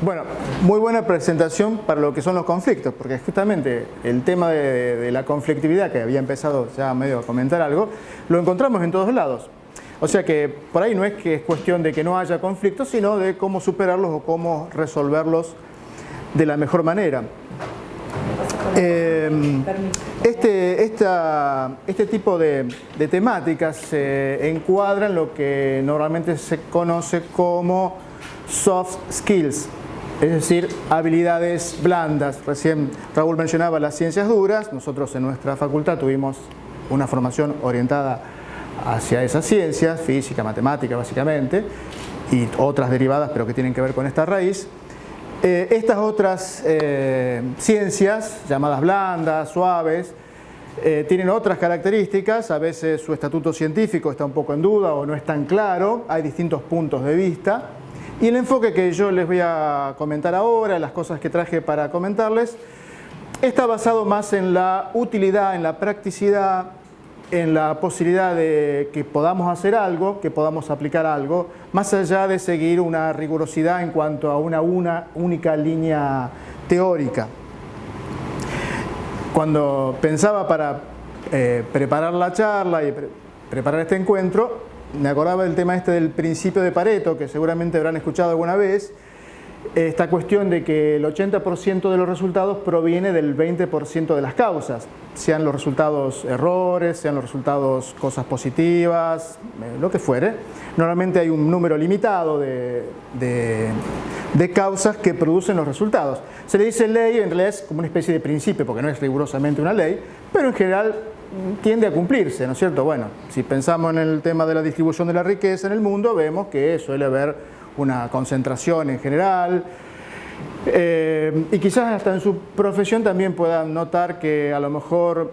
Bueno, muy buena presentación para lo que son los conflictos, porque justamente el tema de la conflictividad, que había empezado ya medio a comentar algo, lo encontramos en todos lados. O sea que por ahí no es que es cuestión de que no haya conflictos, sino de cómo superarlos o cómo resolverlos de la mejor manera. Este tipo de temáticas se encuadran en lo que normalmente se conoce como soft skills, es decir, habilidades blandas. Recién Raúl mencionaba las ciencias duras. Nosotros en nuestra facultad tuvimos una formación orientada hacia esas ciencias, física, matemática básicamente, y otras derivadas pero que tienen que ver con esta raíz. Estas otras ciencias, llamadas blandas, suaves, tienen otras características. A veces su estatuto científico está un poco en duda o no es tan claro, hay distintos puntos de vista. Y el enfoque que yo les voy a comentar ahora, las cosas que traje para comentarles, está basado más en la utilidad, en la practicidad, en la posibilidad de que podamos hacer algo, que podamos aplicar algo, más allá de seguir una rigurosidad en cuanto a una única línea teórica. Cuando pensaba para preparar la charla y preparar este encuentro, me acordaba del tema del principio de Pareto, que seguramente habrán escuchado alguna vez, esta cuestión de que el 80% de los resultados proviene del 20% de las causas, sean los resultados errores, sean los resultados cosas positivas, lo que fuere. Normalmente hay un número limitado de causas que producen los resultados. Se le dice ley, en realidad es como una especie de principio, porque no es rigurosamente una ley, pero en general tiende a cumplirse, ¿no es cierto? Bueno, si pensamos en el tema de la distribución de la riqueza en el mundo, vemos que suele haber una concentración en general, y quizás hasta en su profesión también puedan notar que a lo mejor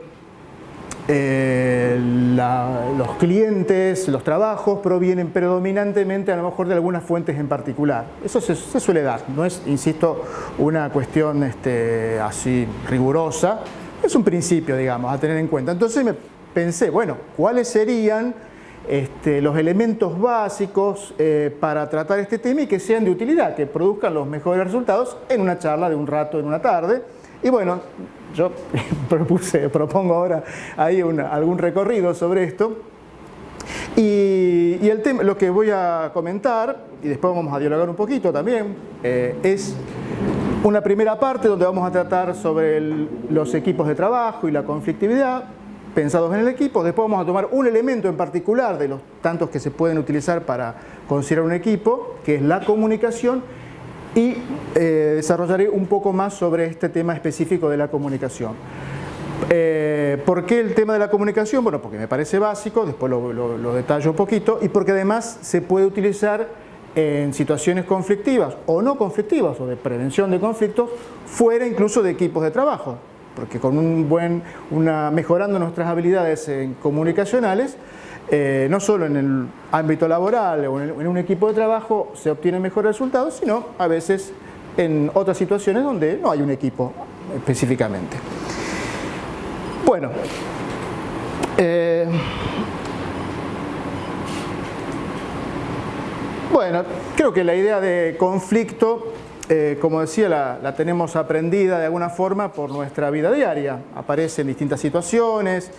los clientes, los trabajos provienen predominantemente a lo mejor de algunas fuentes en particular. Eso se suele dar, no es, insisto, una cuestión así rigurosa, es un principio, digamos, a tener en cuenta. Entonces me pensé, bueno, ¿cuáles serían los elementos básicos para tratar este tema y que sean de utilidad, que produzcan los mejores resultados en una charla de un rato, en una tarde? Y bueno, yo propongo ahora ahí algún recorrido sobre esto. Y el tema, lo que voy a comentar, y después vamos a dialogar un poquito también, es una primera parte donde vamos a tratar sobre los equipos de trabajo y la conflictividad pensados en el equipo. Después vamos a tomar un elemento en particular de los tantos que se pueden utilizar para considerar un equipo, que es la comunicación, y desarrollaré un poco más sobre este tema específico de la comunicación. ¿Por qué el tema de la comunicación? Bueno, porque me parece básico, después lo detallo un poquito, y porque además se puede utilizar en situaciones conflictivas o no conflictivas o de prevención de conflictos fuera incluso de equipos de trabajo. Porque con mejorando nuestras habilidades comunicacionales, no solo en el ámbito laboral o en un equipo de trabajo se obtienen mejores resultados, sino a veces en otras situaciones donde no hay un equipo específicamente. Bueno, creo que la idea de conflicto, como decía, la tenemos aprendida de alguna forma por nuestra vida diaria. Aparece en distintas situaciones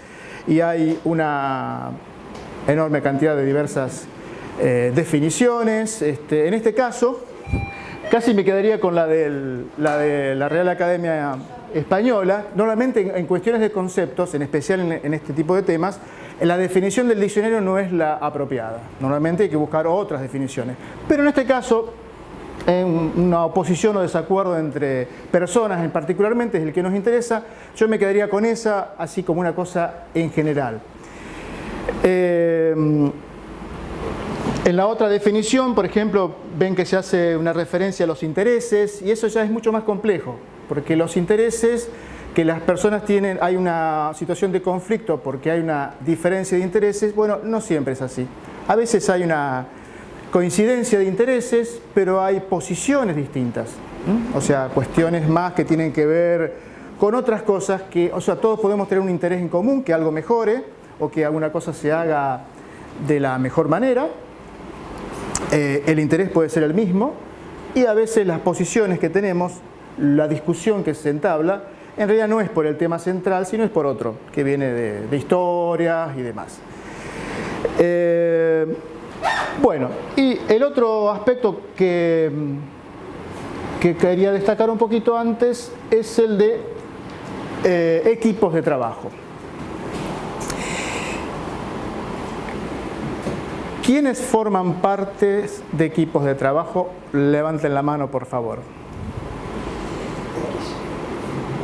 y hay una enorme cantidad de diversas definiciones. En este caso, casi me quedaría con la de la Real Academia Española. Normalmente en cuestiones de conceptos, en especial en este tipo de temas, la definición del diccionario no es la apropiada. Normalmente hay que buscar otras definiciones. Pero en este caso, una oposición o desacuerdo entre personas, particularmente es el que nos interesa, yo me quedaría con esa, así como una cosa en general. En la otra definición, por ejemplo, ven que se hace una referencia a los intereses, y eso ya es mucho más complejo, porque los intereses que las personas tienen, hay una situación de conflicto porque hay una diferencia de intereses. Bueno, no siempre es así. A veces hay una coincidencia de intereses, pero hay posiciones distintas. O sea, cuestiones más que tienen que ver con otras cosas que, o sea, todos podemos tener un interés en común, que algo mejore o que alguna cosa se haga de la mejor manera. El interés puede ser el mismo, y a veces las posiciones que tenemos, la discusión que se entabla, en realidad no es por el tema central, sino es por otro, que viene de historias y demás. Bueno, y el otro aspecto que quería destacar un poquito antes es el de equipos de trabajo. ¿Quiénes forman parte de equipos de trabajo? Levanten la mano, por favor.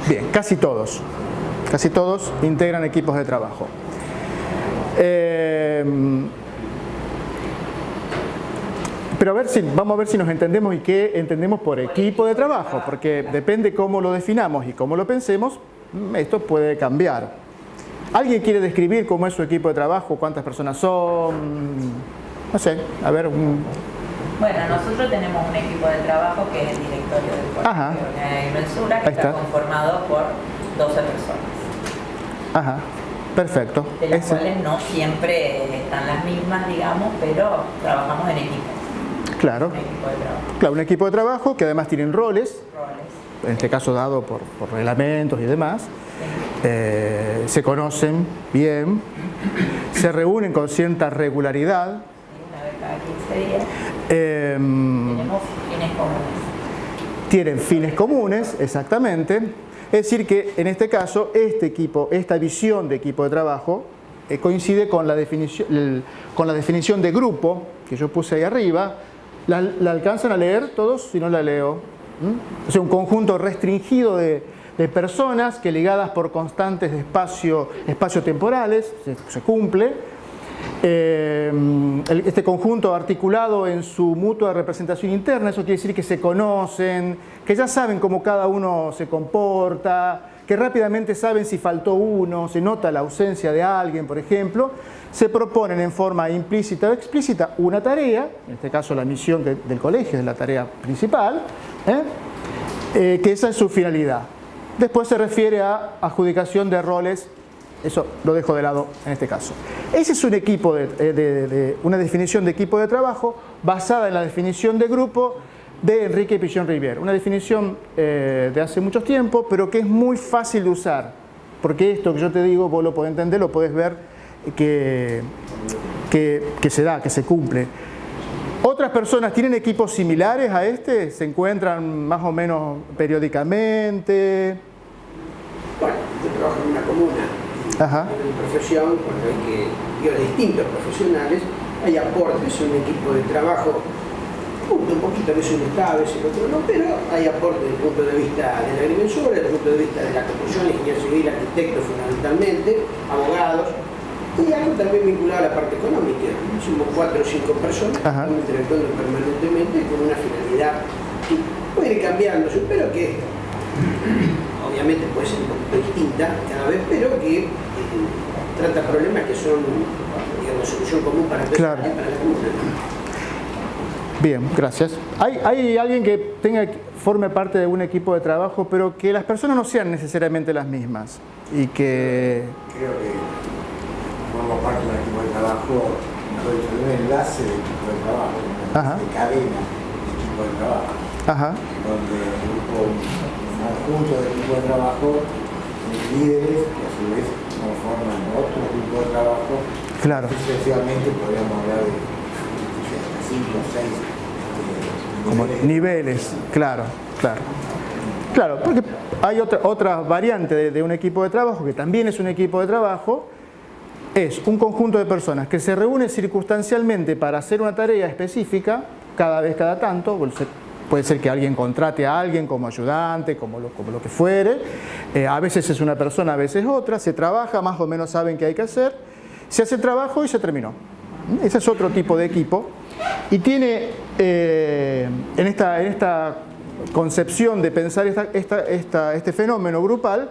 Bien, casi todos. Casi todos integran equipos de trabajo. Pero vamos a ver si nos entendemos y qué entendemos por equipo de trabajo, porque depende cómo lo definamos y cómo lo pensemos, esto puede cambiar. ¿Alguien quiere describir cómo es su equipo de trabajo? ¿Cuántas personas son? No sé, a ver. Bueno, nosotros tenemos un equipo de trabajo que es el directorio del Colegio de Mensura, que está conformado por 12 personas. Ajá, perfecto. De las cuales no siempre están las mismas, digamos, pero trabajamos en equipo. Claro. Un equipo de trabajo. Claro, un equipo de trabajo que además tienen roles. En este caso dado por reglamentos y demás. Se conocen bien, se reúnen con cierta regularidad. Una vez cada 15 días. Tenemos fines comunes. Tienen fines comunes, exactamente. Es decir que en este caso, esta visión de equipo de trabajo coincide con la definición de grupo que yo puse ahí arriba. ¿La alcanzan a leer todos? Si no la leo. O sea, un conjunto restringido de personas que ligadas por constantes de espacio-temporales, se cumple. Este conjunto articulado en su mutua representación interna, eso quiere decir que se conocen, que ya saben cómo cada uno se comporta, que rápidamente saben si faltó uno, se nota la ausencia de alguien, por ejemplo. Se proponen en forma implícita o explícita una tarea, en este caso la misión del colegio es la tarea principal, que esa es su finalidad. Después se refiere a adjudicación de roles, eso lo dejo de lado en este caso. Ese es un equipo una definición de equipo de trabajo basada en la definición de grupo de Enrique Pichon-Rivière. Una definición de hace mucho tiempo, pero que es muy fácil de usar, porque esto que yo te digo, vos lo podés entender, lo podés ver que se da, que se cumple. ¿Otras personas tienen equipos similares a este? ¿Se encuentran más o menos periódicamente? Bueno, yo trabajo en una comuna, en profesión, cuando hay que ir a distintos profesionales, hay aportes en un equipo de trabajo, un poquito a veces uno está, a veces el otro no, pero hay aportes desde el punto de vista de la agrimensura, desde el punto de vista de la construcción, ingeniería civil, arquitectos fundamentalmente, abogados, y algo también vinculado a la parte económica. Somos 4 o 5 personas que estamos interactuando permanentemente con una finalidad que puede ir cambiando, pero que obviamente puede ser un poquito distinta cada vez, pero que trata problemas que son, digamos, solución común para todos y para la comunidad. Bien, gracias. ¿Hay alguien que forme parte de un equipo de trabajo, pero que las personas no sean necesariamente las mismas? Y que... Creo que formo parte de un equipo de trabajo, soy un enlace de equipo de trabajo, de cadena de equipo de trabajo, donde un conjunto de equipo de trabajo de líderes que a su vez conforman otro equipo de trabajo. Claro. Sucesivamente podríamos hablar de 5 o 6 como niveles, claro. Claro, porque hay otra variante de un equipo de trabajo, que también es un equipo de trabajo, es un conjunto de personas que se reúne circunstancialmente para hacer una tarea específica, cada tanto, puede ser que alguien contrate a alguien como ayudante, como lo que fuere, a veces es una persona, a veces otra, se trabaja, más o menos saben qué hay que hacer, se hace el trabajo y se terminó. Ese es otro tipo de equipo y tiene en esta concepción de pensar este fenómeno grupal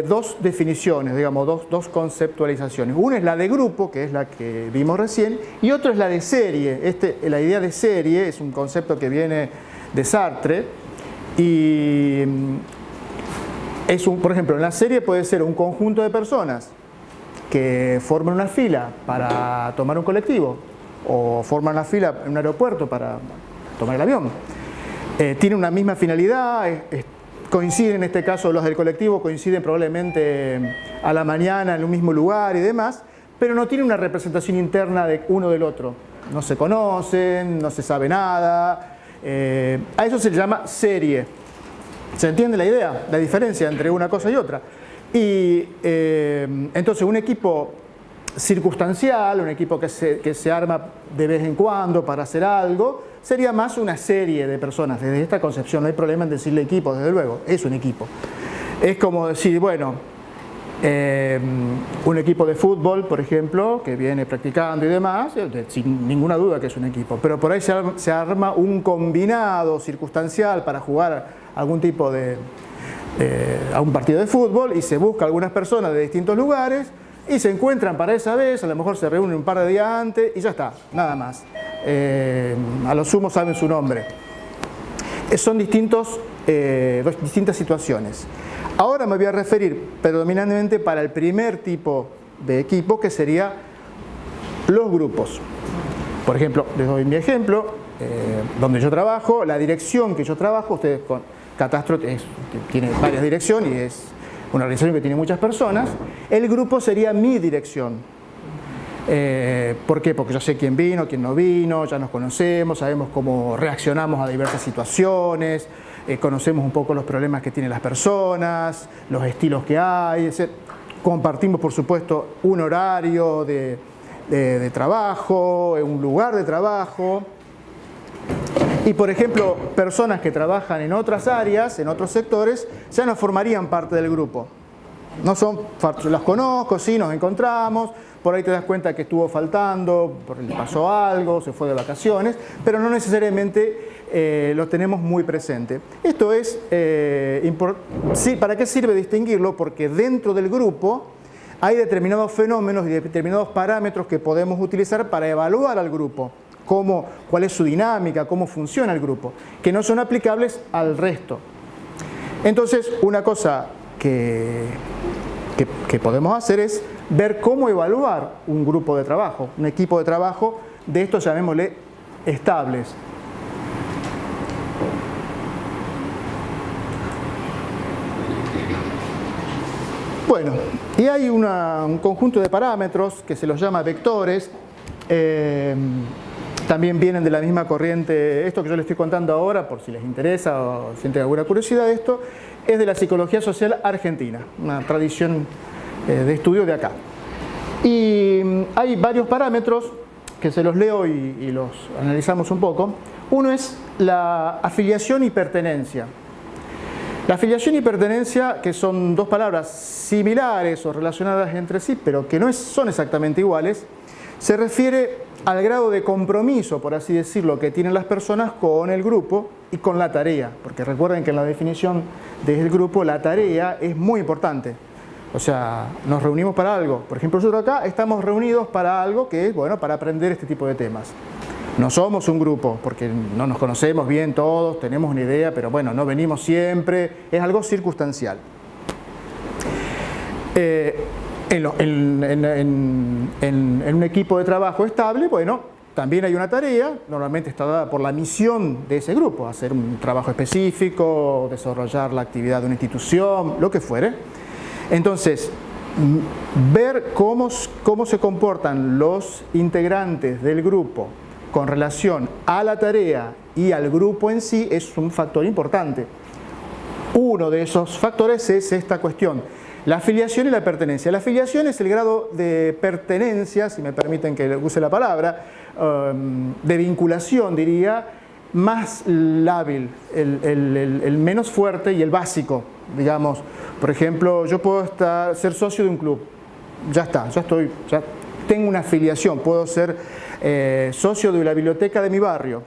dos definiciones, digamos, dos conceptualizaciones. Una es la de grupo, que es la que vimos recién, y otra es la de serie. La idea de serie es un concepto que viene de Sartre y por ejemplo, en la serie puede ser un conjunto de personas que forman una fila para tomar un colectivo o forman una fila en un aeropuerto para tomar el avión. tienen una misma finalidad, coinciden, en este caso los del colectivo coinciden probablemente a la mañana en un mismo lugar y demás, pero no tienen una representación interna de uno del otro. No se conocen, no se sabe nada. A eso se le llama serie. ¿Se entiende la idea? La diferencia entre una cosa y otra. Y entonces un equipo circunstancial, un equipo que se arma de vez en cuando para hacer algo, sería más una serie de personas. Desde esta concepción no hay problema en decirle equipo, desde luego, es un equipo. Es como decir, bueno, un equipo de fútbol, por ejemplo, que viene practicando y demás, sin ninguna duda que es un equipo, pero por ahí se arma un combinado circunstancial para jugar algún tipo a un partido de fútbol y se busca algunas personas de distintos lugares y se encuentran para esa vez, a lo mejor se reúnen un par de días antes y ya está, nada más. A lo sumo saben su nombre. Son distintas situaciones. Ahora me voy a referir predominantemente para el primer tipo de equipo, que sería los grupos. Por ejemplo, les doy mi ejemplo, donde yo trabajo, la dirección que yo trabajo, ustedes con Catastro tiene varias direcciones y es una organización que tiene muchas personas. El grupo sería mi dirección. ¿Por qué? Porque yo sé quién vino, quién no vino, ya nos conocemos, sabemos cómo reaccionamos a diversas situaciones, conocemos un poco los problemas que tienen las personas, los estilos que hay, compartimos por supuesto un horario de trabajo, un lugar de trabajo. Y por ejemplo, personas que trabajan en otras áreas, en otros sectores, ya no formarían parte del grupo. No son, las conozco, sí, nos encontramos, por ahí te das cuenta que estuvo faltando, le pasó algo, se fue de vacaciones, pero no necesariamente lo tenemos muy presente. Esto es, sí, ¿para qué sirve distinguirlo? Porque dentro del grupo hay determinados fenómenos y determinados parámetros que podemos utilizar para evaluar al grupo. Cuál es su dinámica, cómo funciona el grupo, que no son aplicables al resto. Entonces, una cosa que podemos hacer es ver cómo evaluar un grupo de trabajo, un equipo de trabajo, de estos llamémosle estables. Bueno, y hay un conjunto de parámetros que se los llama vectores. También vienen de la misma corriente. Esto que yo les estoy contando ahora, por si les interesa o sienten alguna curiosidad de esto, es de la psicología social argentina, una tradición de estudio de acá. Y hay varios parámetros que se los leo y los analizamos un poco. Uno es la afiliación y pertenencia. La afiliación y pertenencia, que son dos palabras similares o relacionadas entre sí, pero que no son exactamente iguales, se refiere al grado de compromiso, por así decirlo, que tienen las personas con el grupo y con la tarea. Porque recuerden que en la definición del grupo la tarea es muy importante. O sea, nos reunimos para algo. Por ejemplo, nosotros acá estamos reunidos para algo que es, bueno, para aprender este tipo de temas. No somos un grupo, porque no nos conocemos bien todos, tenemos una idea, pero bueno, no venimos siempre, es algo circunstancial. En un equipo de trabajo estable, bueno, también hay una tarea, normalmente está dada por la misión de ese grupo, hacer un trabajo específico, desarrollar la actividad de una institución, lo que fuere. Entonces, ver cómo se comportan los integrantes del grupo con relación a la tarea y al grupo en sí es un factor importante. Uno de esos factores es esta cuestión, la afiliación y la pertenencia. La afiliación es el grado de pertenencia, si me permiten que use la palabra, de vinculación, diría, más lábil, el menos fuerte y el básico, digamos. Por ejemplo, yo puedo ser socio de un club, ya está, ya tengo una afiliación, puedo ser socio de la biblioteca de mi barrio,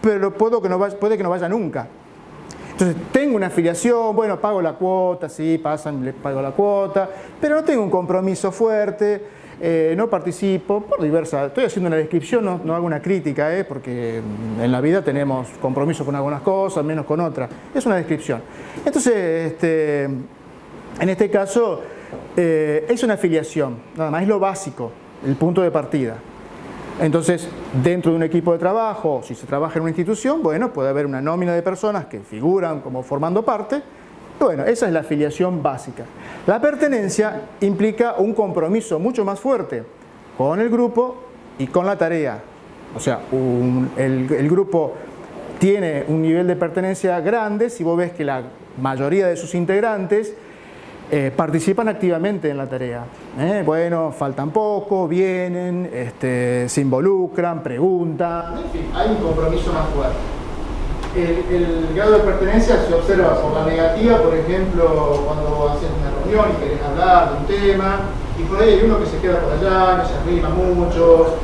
pero puede que no vaya nunca. Entonces, tengo una afiliación, bueno, pago la cuota, sí, le pago la cuota, pero no tengo un compromiso fuerte, no participo, por diversas. Estoy haciendo una descripción, no hago una crítica, porque en la vida tenemos compromiso con algunas cosas, menos con otras. Es una descripción. Entonces, en este caso, es una afiliación, nada más, es lo básico, el punto de partida. Entonces, dentro de un equipo de trabajo, si se trabaja en una institución, bueno, puede haber una nómina de personas que figuran como formando parte. Bueno, esa es la afiliación básica. La pertenencia implica un compromiso mucho más fuerte con el grupo y con la tarea. O sea, el grupo tiene un nivel de pertenencia grande si vos ves que la mayoría de sus integrantes participan activamente en la tarea. Bueno, faltan poco, vienen, se involucran, preguntan, en fin, hay un compromiso más fuerte. El grado de pertenencia se observa por la negativa, por ejemplo, cuando haces una reunión y querés hablar de un tema, y por ahí hay uno que se queda por allá, no se arrima mucho,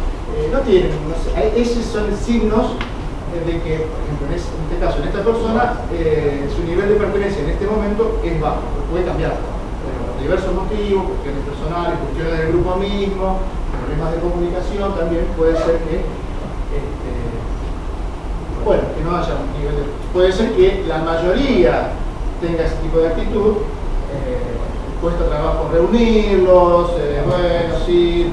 no tienen, no sé, esos son signos de que, por ejemplo, en este caso, en esta persona, su nivel de pertenencia en este momento es bajo, puede cambiar, por diversos motivos, cuestiones personales, cuestiones del grupo mismo, problemas de comunicación, también puede ser que, bueno, que no haya un nivel de... Puede ser que la mayoría tenga ese tipo de actitud, cuesta trabajo reunirlos, bueno, sí,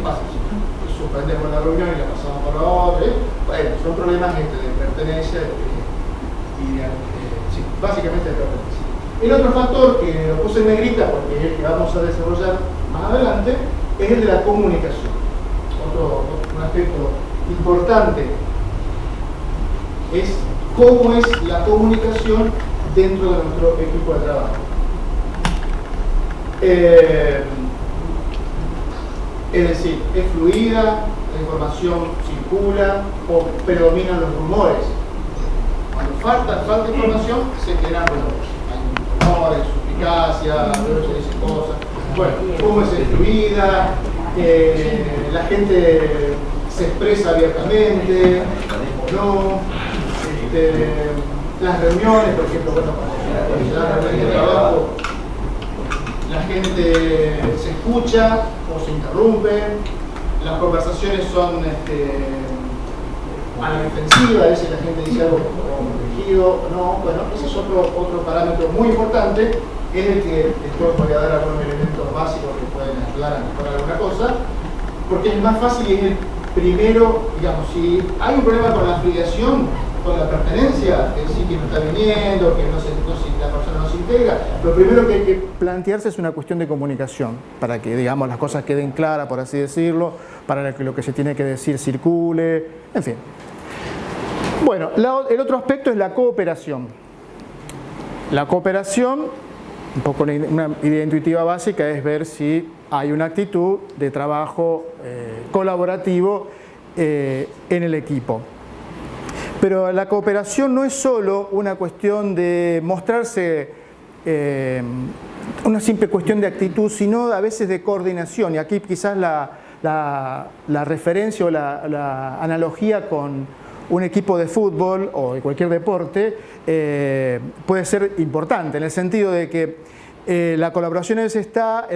suspendemos la reunión y la pasamos por la otra, bueno, son problemas de pertenencia y sí, básicamente de pertenencia. El otro factor que lo puse en negrita porque es el que vamos a desarrollar más adelante es el de la comunicación. Un aspecto importante es cómo es la comunicación dentro de nuestro equipo de trabajo. Es decir, es fluida, la información circula o predominan los rumores. Cuando falta información, se generan rumores. Hay rumores, suspicacia, luego se dicen cosas. Bueno, cómo es fluida, la gente se expresa abiertamente o no. Las reuniones, por ejemplo, bueno, cuando se dan reuniones de trabajo, la gente se escucha o se interrumpe, las conversaciones son a la defensiva, a veces la gente dice algo corregido, no, bueno, ese es otro parámetro muy importante, es el que después voy a dar algunos elementos básicos que pueden ayudar a mejorar alguna cosa, porque es más fácil y es el primero, digamos, si hay un problema con la afiliación, con la pertenencia, es decir, que no está viniendo, que la persona no se integra, lo primero que hay que plantearse es una cuestión de comunicación, para que, digamos, las cosas queden claras, por así decirlo, para que lo que se tiene que decir circule, en fin. Bueno, el otro aspecto es la cooperación. La cooperación, un poco una idea intuitiva básica, es ver si hay una actitud de trabajo colaborativo en el equipo. Pero la cooperación no es solo una cuestión de mostrarse, una simple cuestión de actitud, sino a veces de coordinación. Y aquí quizás la referencia o la analogía con un equipo de fútbol o de cualquier deporte puede ser importante, en el sentido de que la cooperación está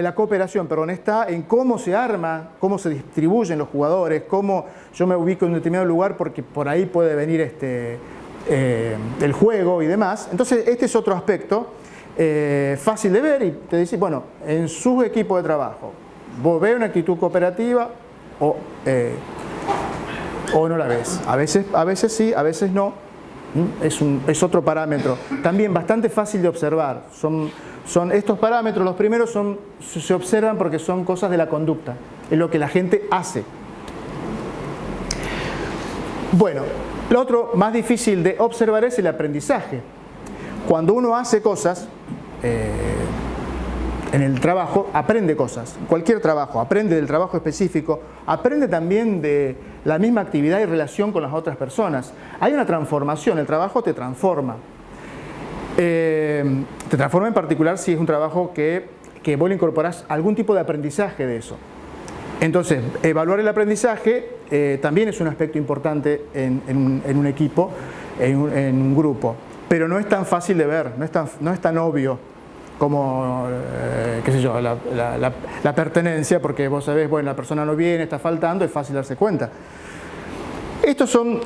en cómo se arma, cómo se distribuyen los jugadores, cómo yo me ubico en un determinado lugar porque por ahí puede venir el juego y demás. Entonces este es otro aspecto fácil de ver y te dice, bueno, en su equipo de trabajo, vos ves una actitud cooperativa o no la ves. A veces sí, a veces no. Es otro parámetro. También bastante fácil de observar. Son estos parámetros, los primeros se observan porque son cosas de la conducta, es lo que la gente hace. Bueno, lo otro más difícil de observar es el aprendizaje. Cuando uno hace cosas en el trabajo, aprende cosas. Cualquier trabajo, aprende del trabajo específico, aprende también de la misma actividad y relación con las otras personas. Hay una transformación, el trabajo te transforma. Te transforma en particular si es un trabajo que vos le incorporás algún tipo de aprendizaje de eso. Entonces, evaluar el aprendizaje también es un aspecto importante en un equipo, en un grupo, pero no es tan fácil de ver, no es tan obvio como, qué sé yo, la pertenencia, porque vos sabés, bueno, la persona no viene, está faltando, es fácil darse cuenta. Estos son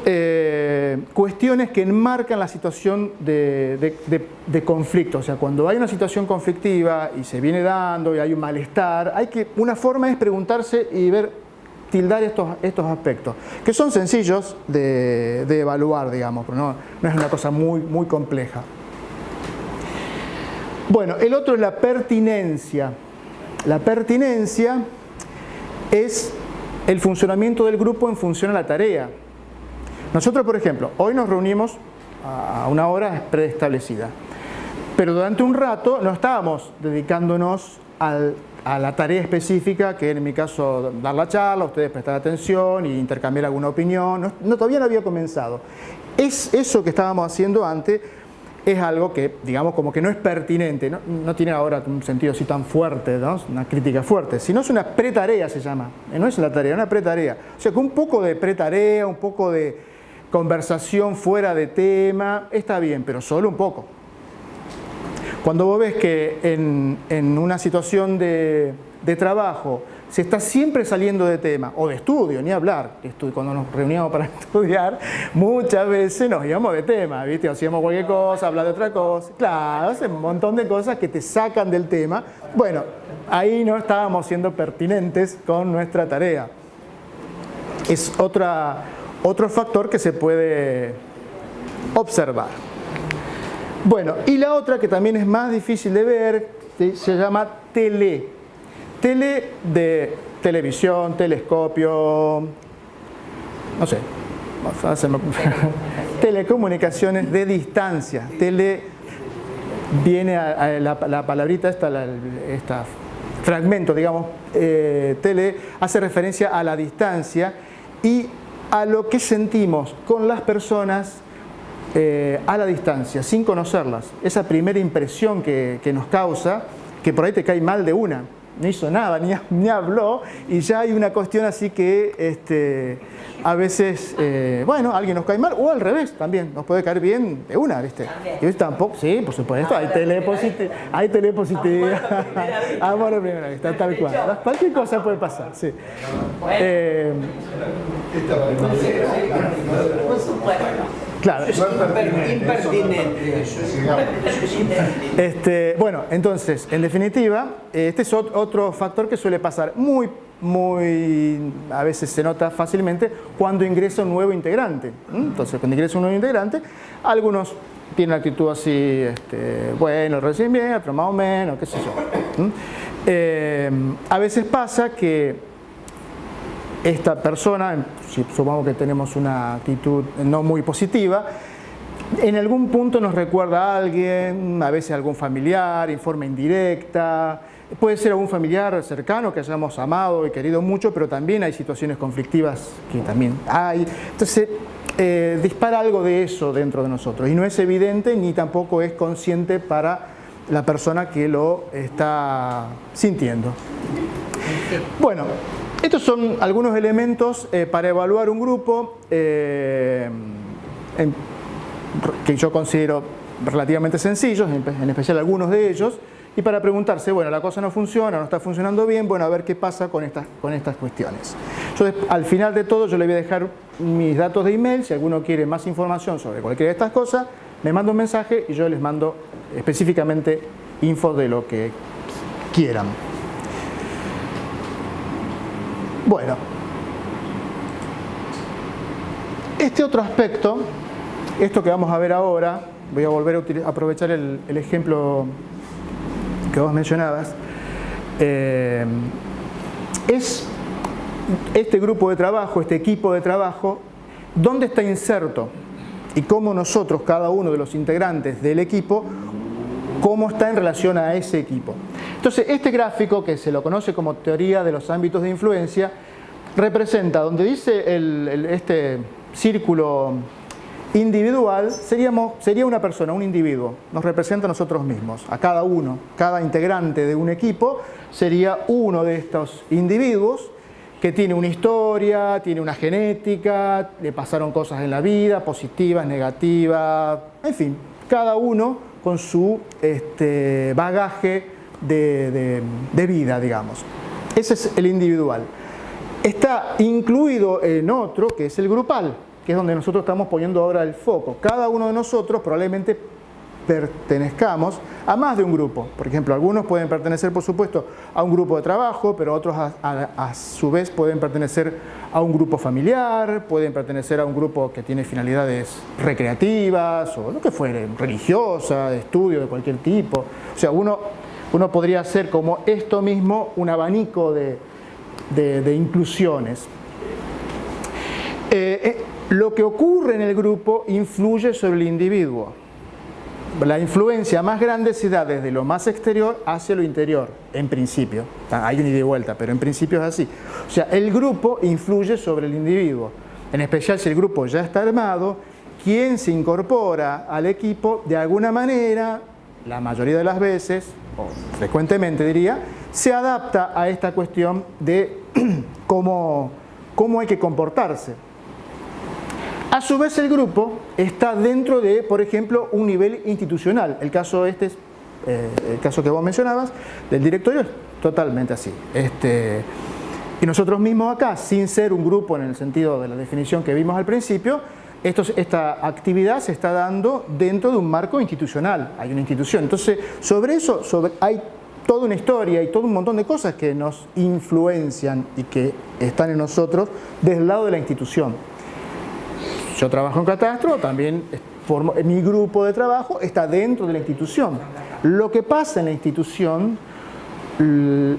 cuestiones que enmarcan la situación de conflicto. O sea, cuando hay una situación conflictiva y se viene dando y hay un malestar, una forma es preguntarse y ver tildar estos aspectos, que son sencillos de evaluar, digamos, pero no es una cosa muy compleja. Bueno, el otro es la pertinencia. La pertinencia es el funcionamiento del grupo en función a la tarea. Nosotros, por ejemplo, hoy nos reunimos a una hora preestablecida, pero durante un rato no estábamos dedicándonos a la tarea específica, que en mi caso dar la charla, ustedes prestar atención y intercambiar alguna opinión. Todavía no había comenzado. Eso que estábamos haciendo antes es algo que, digamos, como que no es pertinente, no tiene ahora un sentido así tan fuerte, ¿no? Una crítica fuerte, sino es una pretarea, se llama. No es la tarea, es una pretarea. O sea, que un poco de pretarea, un poco de conversación fuera de tema, está bien, pero solo un poco. Cuando vos ves que en una situación de trabajo se está siempre saliendo de tema, o de estudio, ni hablar, cuando nos reuníamos para estudiar, muchas veces nos íbamos de tema, ¿viste? Hacíamos cualquier cosa, hablar de otra cosa, claro, hace un montón de cosas que te sacan del tema. Bueno, ahí no estábamos siendo pertinentes con nuestra tarea. Es otro factor que se puede observar. Bueno, y la otra que también es más difícil de ver, se llama tele. Tele de televisión, telescopio, no sé, telecomunicaciones de distancia. Tele viene a la palabrita esta fragmento, digamos, tele hace referencia a la distancia y a lo que sentimos con las personas a la distancia, sin conocerlas. Esa primera impresión que nos causa, que por ahí te cae mal de una. No hizo nada, ni habló, y ya hay una cuestión así que a veces, bueno, alguien nos cae mal, o al revés también, nos puede caer bien de una, ¿viste? Y tampoco, sí, por supuesto, hay telepositividad, amor a primera vista, tal cual. Cualquier cosa puede pasar, sí. Claro. Es impertinente eso. Bueno, entonces, en definitiva, este es otro factor que suele pasar muy, a veces se nota fácilmente cuando ingresa un nuevo integrante. Entonces, cuando ingresa un nuevo integrante, algunos tienen una actitud así, bueno, recién bien, otro más o menos, qué sé yo. A veces pasa que esta persona, si supongamos que tenemos una actitud no muy positiva, en algún punto nos recuerda a alguien, a veces a algún familiar, en forma indirecta, puede ser algún familiar cercano que hayamos amado y querido mucho, pero también hay situaciones conflictivas que también hay. Entonces, dispara algo de eso dentro de nosotros y no es evidente ni tampoco es consciente para la persona que lo está sintiendo. Bueno, estos son algunos elementos para evaluar un grupo que yo considero relativamente sencillos, en especial algunos de ellos, y para preguntarse, bueno, la cosa no funciona, no está funcionando bien, bueno, a ver qué pasa con estas cuestiones. Entonces, al final de todo, yo le voy a dejar mis datos de email, si alguno quiere más información sobre cualquiera de estas cosas, me manda un mensaje y yo les mando específicamente info de lo que quieran. Bueno, este otro aspecto, esto que vamos a ver ahora, voy a volver a aprovechar el ejemplo que vos mencionabas, es este grupo de trabajo, este equipo de trabajo, dónde está inserto y cómo nosotros, cada uno de los integrantes del equipo, cómo está en relación a ese equipo. Entonces, este gráfico, que se lo conoce como teoría de los ámbitos de influencia, representa, donde dice este círculo individual, sería una persona, un individuo, nos representa a nosotros mismos, a cada uno, cada integrante de un equipo sería uno de estos individuos que tiene una historia, tiene una genética, le pasaron cosas en la vida, positivas, negativas, en fin, cada uno con su bagaje de vida, digamos. Ese es el individual. Está incluido en otro, que es el grupal, que es donde nosotros estamos poniendo ahora el foco. Cada uno de nosotros probablemente pertenezcamos a más de un grupo. Por ejemplo, algunos pueden pertenecer, por supuesto, a un grupo de trabajo, pero otros a su vez pueden pertenecer a un grupo familiar, pueden pertenecer a un grupo que tiene finalidades recreativas o lo que fuere, religiosa, de estudio de cualquier tipo. O sea, uno podría hacer como esto mismo un abanico de inclusiones. Lo que ocurre en el grupo influye sobre el individuo. La influencia más grande se da desde lo más exterior hacia lo interior, en principio. Hay un ida y vuelta, pero en principio es así. O sea, el grupo influye sobre el individuo. En especial si el grupo ya está armado, quien se incorpora al equipo, de alguna manera, la mayoría de las veces, o frecuentemente diría, se adapta a esta cuestión de cómo hay que comportarse. A su vez, el grupo está dentro de, por ejemplo, un nivel institucional. El caso el caso que vos mencionabas, del directorio, es totalmente así. Y nosotros mismos acá, sin ser un grupo en el sentido de la definición que vimos al principio, esta actividad se está dando dentro de un marco institucional. Hay una institución. Entonces, sobre eso hay toda una historia y todo un montón de cosas que nos influencian y que están en nosotros desde el lado de la institución. Yo trabajo en Catastro, también mi grupo de trabajo está dentro de la institución. Lo que pasa en la institución,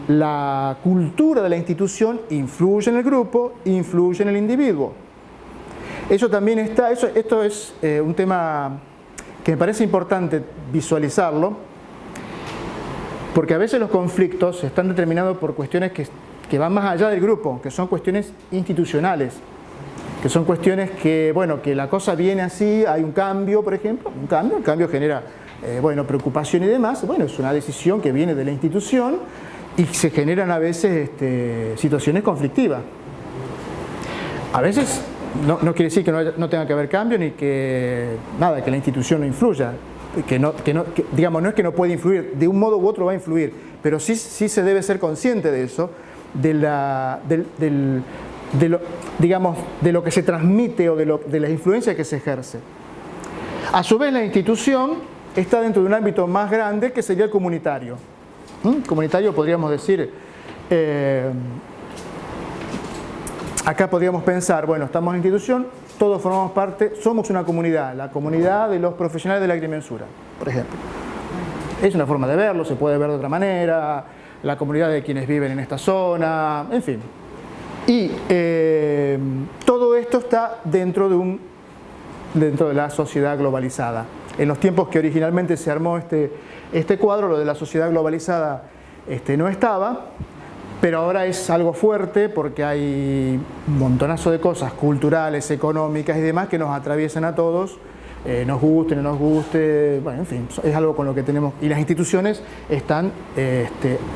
la cultura de la institución influye en el grupo, influye en el individuo. Eso también está, esto es un tema que me parece importante visualizarlo, porque a veces los conflictos están determinados por cuestiones que van más allá del grupo, que son cuestiones institucionales. Que son cuestiones que, bueno, que la cosa viene así, hay un cambio, por ejemplo, el cambio genera, preocupación y demás. Bueno, es una decisión que viene de la institución y se generan a veces situaciones conflictivas. A veces no quiere decir que no tenga que haber cambio ni que que la institución no influya. Digamos, no es que no puede influir, de un modo u otro va a influir, pero sí se debe ser consciente de eso, de lo que se transmite o de la influencia que se ejerce. A su vez, la institución está dentro de un ámbito más grande que sería el comunitario. Comunitario podríamos decir, acá podríamos pensar, bueno, estamos en la institución, todos formamos parte, somos una comunidad, la comunidad de los profesionales de la agrimensura, por ejemplo. Es una forma de verlo, se puede ver de otra manera, la comunidad de quienes viven en esta zona, en fin. Y todo esto está dentro de la sociedad globalizada. En los tiempos que originalmente se armó este cuadro, lo de la sociedad globalizada no estaba, pero ahora es algo fuerte porque hay un montonazo de cosas culturales, económicas y demás que nos atraviesan a todos, nos guste, no nos guste, bueno, en fin, es algo con lo que tenemos. Y las instituciones están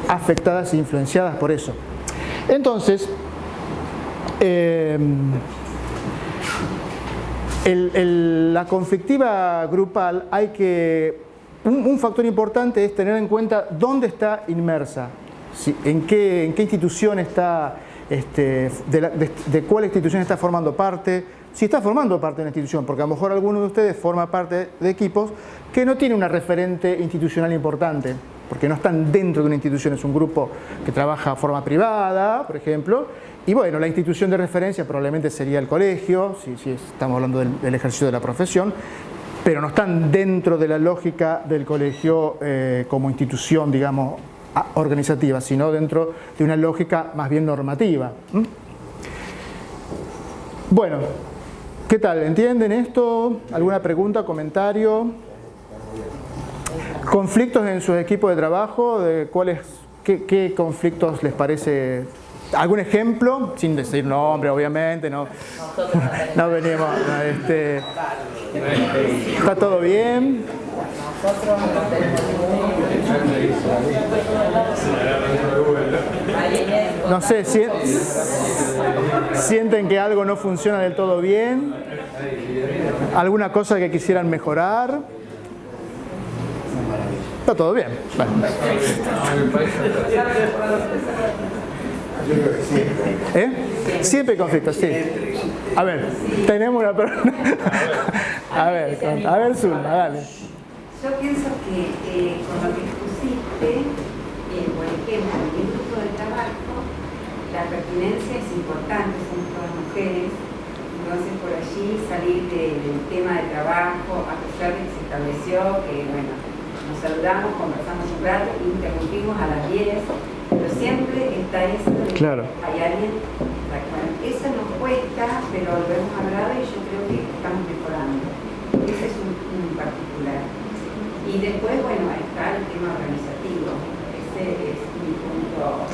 afectadas e influenciadas por eso. Entonces, la conflictiva grupal un factor importante es tener en cuenta dónde está inmersa, en qué institución está, de cuál institución está formando parte, si está formando parte de una institución, porque a lo mejor alguno de ustedes forma parte de equipos que no tiene una referente institucional importante, porque no están dentro de una institución, es un grupo que trabaja de forma privada, por ejemplo. Y bueno, la institución de referencia probablemente sería el colegio, si estamos hablando del ejercicio de la profesión, pero no están dentro de la lógica del colegio como institución, digamos, organizativa, sino dentro de una lógica más bien normativa. Bueno, ¿qué tal? ¿Entienden esto? ¿Alguna pregunta, comentario? ¿Conflictos en sus equipos de trabajo? ¿Qué conflictos les parece? ¿Algún ejemplo? Sin decir nombre, obviamente, no venimos. ¿Está todo bien? No sé, ¿sienten que algo no funciona del todo bien? ¿Alguna cosa que quisieran mejorar? Está todo bien. Bueno. Siempre hay conflictos, sí. A ver, tenemos una persona. A ver, Zulma, dale. Yo pienso que con lo que expusiste, por ejemplo, en el grupo de trabajo, la pertinencia es importante, somos todas mujeres, entonces por allí salir del tema de trabajo, a pesar de que se estableció que, bueno, nos saludamos, conversamos un rato, interrumpimos a las 10, pero siempre está eso de que hay alguien, bueno, eso nos cuesta, pero lo hemos hablado y yo creo que estamos mejorando. Ese es un particular. Y después, bueno, está el tema organizativo. Ese es mi punto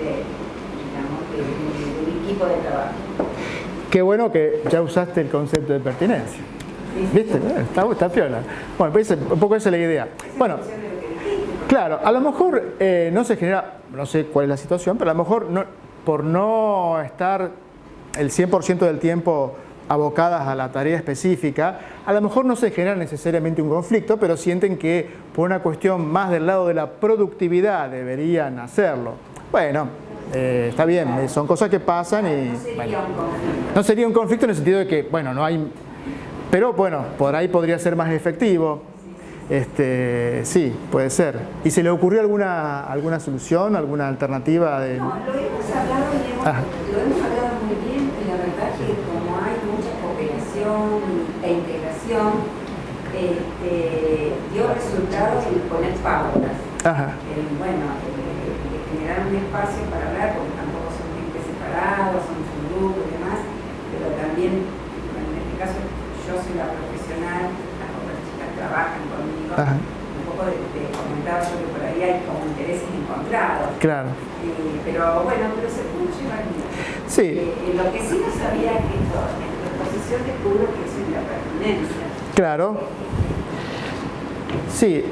de, digamos, de un equipo de trabajo. Qué bueno que ya usaste el concepto de pertinencia. ¿Viste? Está piola. Bueno, pues un poco esa es la idea. Bueno, claro, a lo mejor no se genera, no sé cuál es la situación, pero a lo mejor por no estar el 100% del tiempo abocadas a la tarea específica, a lo mejor no se genera necesariamente un conflicto, pero sienten que por una cuestión más del lado de la productividad deberían hacerlo. Bueno, está bien, son cosas que pasan y no sería un conflicto en el sentido de que, bueno, no hay, pero bueno, por ahí podría ser más efectivo. Sí, puede ser. ¿Y se le ocurrió alguna solución, alguna alternativa? No, lo hemos hablado y lo hemos hablado muy bien, y la verdad que como hay mucha cooperación e integración, dio resultados en poner pautas. Bueno, generar un espacio para hablar, porque tampoco son gente separados, somos un grupo y demás, pero también, bueno, en este caso yo soy la profesional, las otras chicas trabajan conmigo. Un poco de comentaba yo que por ahí hay como intereses encontrados. Claro. Pero bueno, se pudo llevar bien. Sí. Lo que sí no sabía que en la exposición descubro que eso es la pertinencia. Claro. Sí.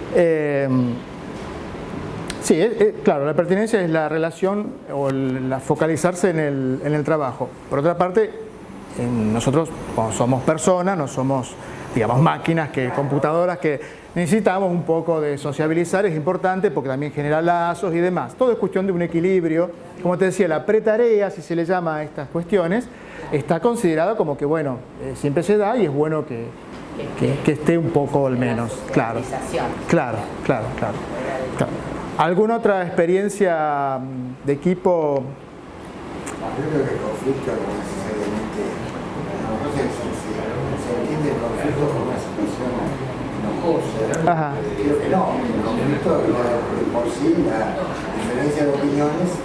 Claro, la pertinencia es la relación o la focalizarse en el trabajo. Por otra parte, nosotros somos personas, no somos, digamos, máquinas, computadoras que necesitamos un poco de sociabilizar, es importante porque también genera lazos y demás. Todo es cuestión de un equilibrio. Como te decía, la pretarea, si se le llama a estas cuestiones, está considerada como que, bueno, siempre se da y es bueno que esté un poco al menos. Claro. Claro. ¿Alguna otra experiencia de equipo? Yo creo que el conflicto no necesariamente, se entiende el conflicto como una situación enojosa. Creo que no, el conflicto por sí, la diferencia de opiniones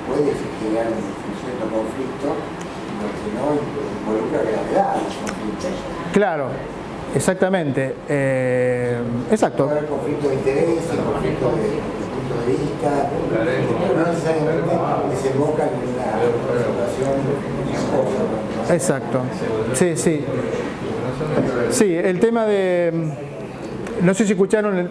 puede generar un cierto conflicto, lo que no involucra gravedad los conflictos. Claro. Exactamente. Exacto. Puede haber conflicto de interés, conflicto de punto de vista, pero no necesariamente desembocan en una situación enojosa. Exacto. Sí. Sí, el tema de... No sé si escucharon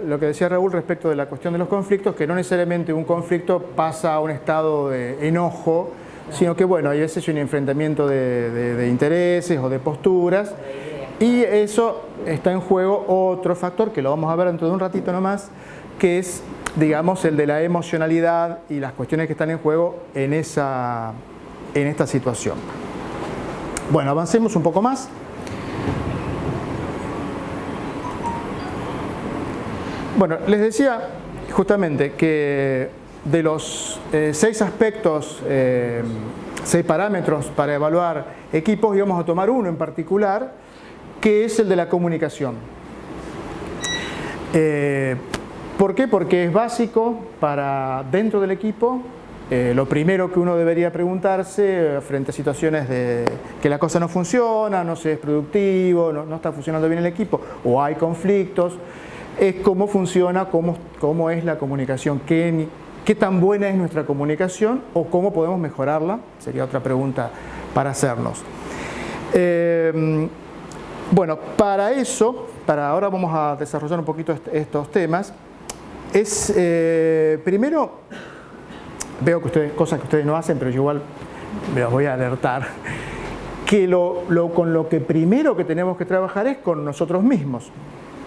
lo que decía Raúl respecto de la cuestión de los conflictos, que no necesariamente un conflicto pasa a un estado de enojo, sino que, bueno, hay veces un enfrentamiento de intereses o de posturas. Y eso está en juego otro factor, que lo vamos a ver dentro de un ratito nomás, que es, digamos, el de la emocionalidad y las cuestiones que están en juego en esta situación. Bueno, avancemos un poco más. Bueno, les decía justamente que de los 6 aspectos, 6 parámetros para evaluar equipos, íbamos a tomar uno en particular, que es el de la comunicación. ¿Por qué? Porque es básico para dentro del equipo. Lo primero que uno debería preguntarse frente a situaciones de que la cosa no funciona, no se es productivo, no está funcionando bien el equipo o hay conflictos, es cómo funciona, cómo es la comunicación, qué tan buena es nuestra comunicación o cómo podemos mejorarla, sería otra pregunta para hacernos. Bueno, para eso, ahora vamos a desarrollar un poquito estos temas, primero, veo que cosas que ustedes no hacen, pero yo igual me los voy a alertar, que con lo que primero que tenemos que trabajar es con nosotros mismos,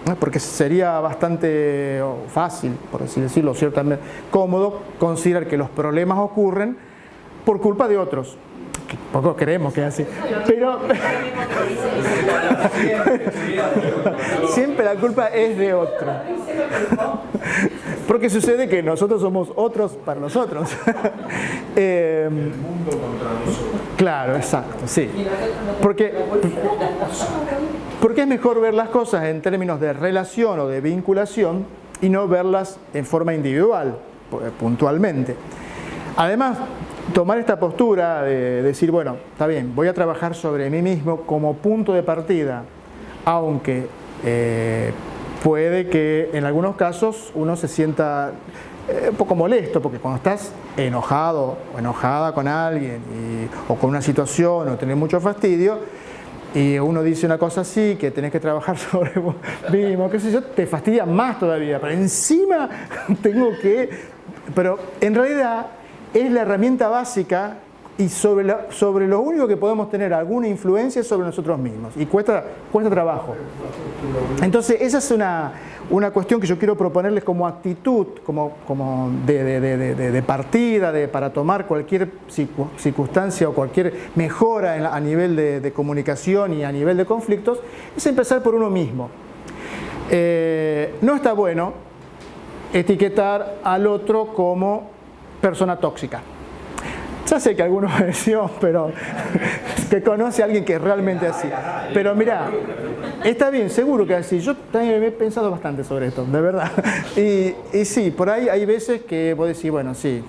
¿no? Porque sería bastante fácil, por así decirlo, ciertamente cómodo, considerar que los problemas ocurren por culpa de otros. poco creemos que es así. Pero siempre la culpa es de otro. Porque sucede que nosotros somos otros para nosotros. El mundo contra nosotros. Claro, exacto, sí. Porque es mejor ver las cosas en términos de relación o de vinculación y no verlas en forma individual, puntualmente. Además, tomar esta postura de decir, bueno, está bien, voy a trabajar sobre mí mismo como punto de partida, aunque puede que en algunos casos uno se sienta un poco molesto, porque cuando estás enojado o enojada con alguien o con una situación o tenés mucho fastidio y uno dice una cosa así, que tenés que trabajar sobre vos mismo, qué sé yo, te fastidia más todavía, pero encima tengo que... Pero en realidad es la herramienta básica y sobre lo único que podemos tener alguna influencia es sobre nosotros mismos, y cuesta trabajo. Entonces esa es una cuestión que yo quiero proponerles como actitud, como de partida, para tomar cualquier circunstancia o cualquier mejora a nivel de comunicación y a nivel de conflictos, es empezar por uno mismo. No está bueno etiquetar al otro como persona tóxica. Ya sé que algunos me decían, pero que conoce a alguien que es realmente así. Pero mira, está bien, seguro que es así. Yo también he pensado bastante sobre esto, de verdad. Y sí, por ahí hay veces que vos decís, bueno, sí,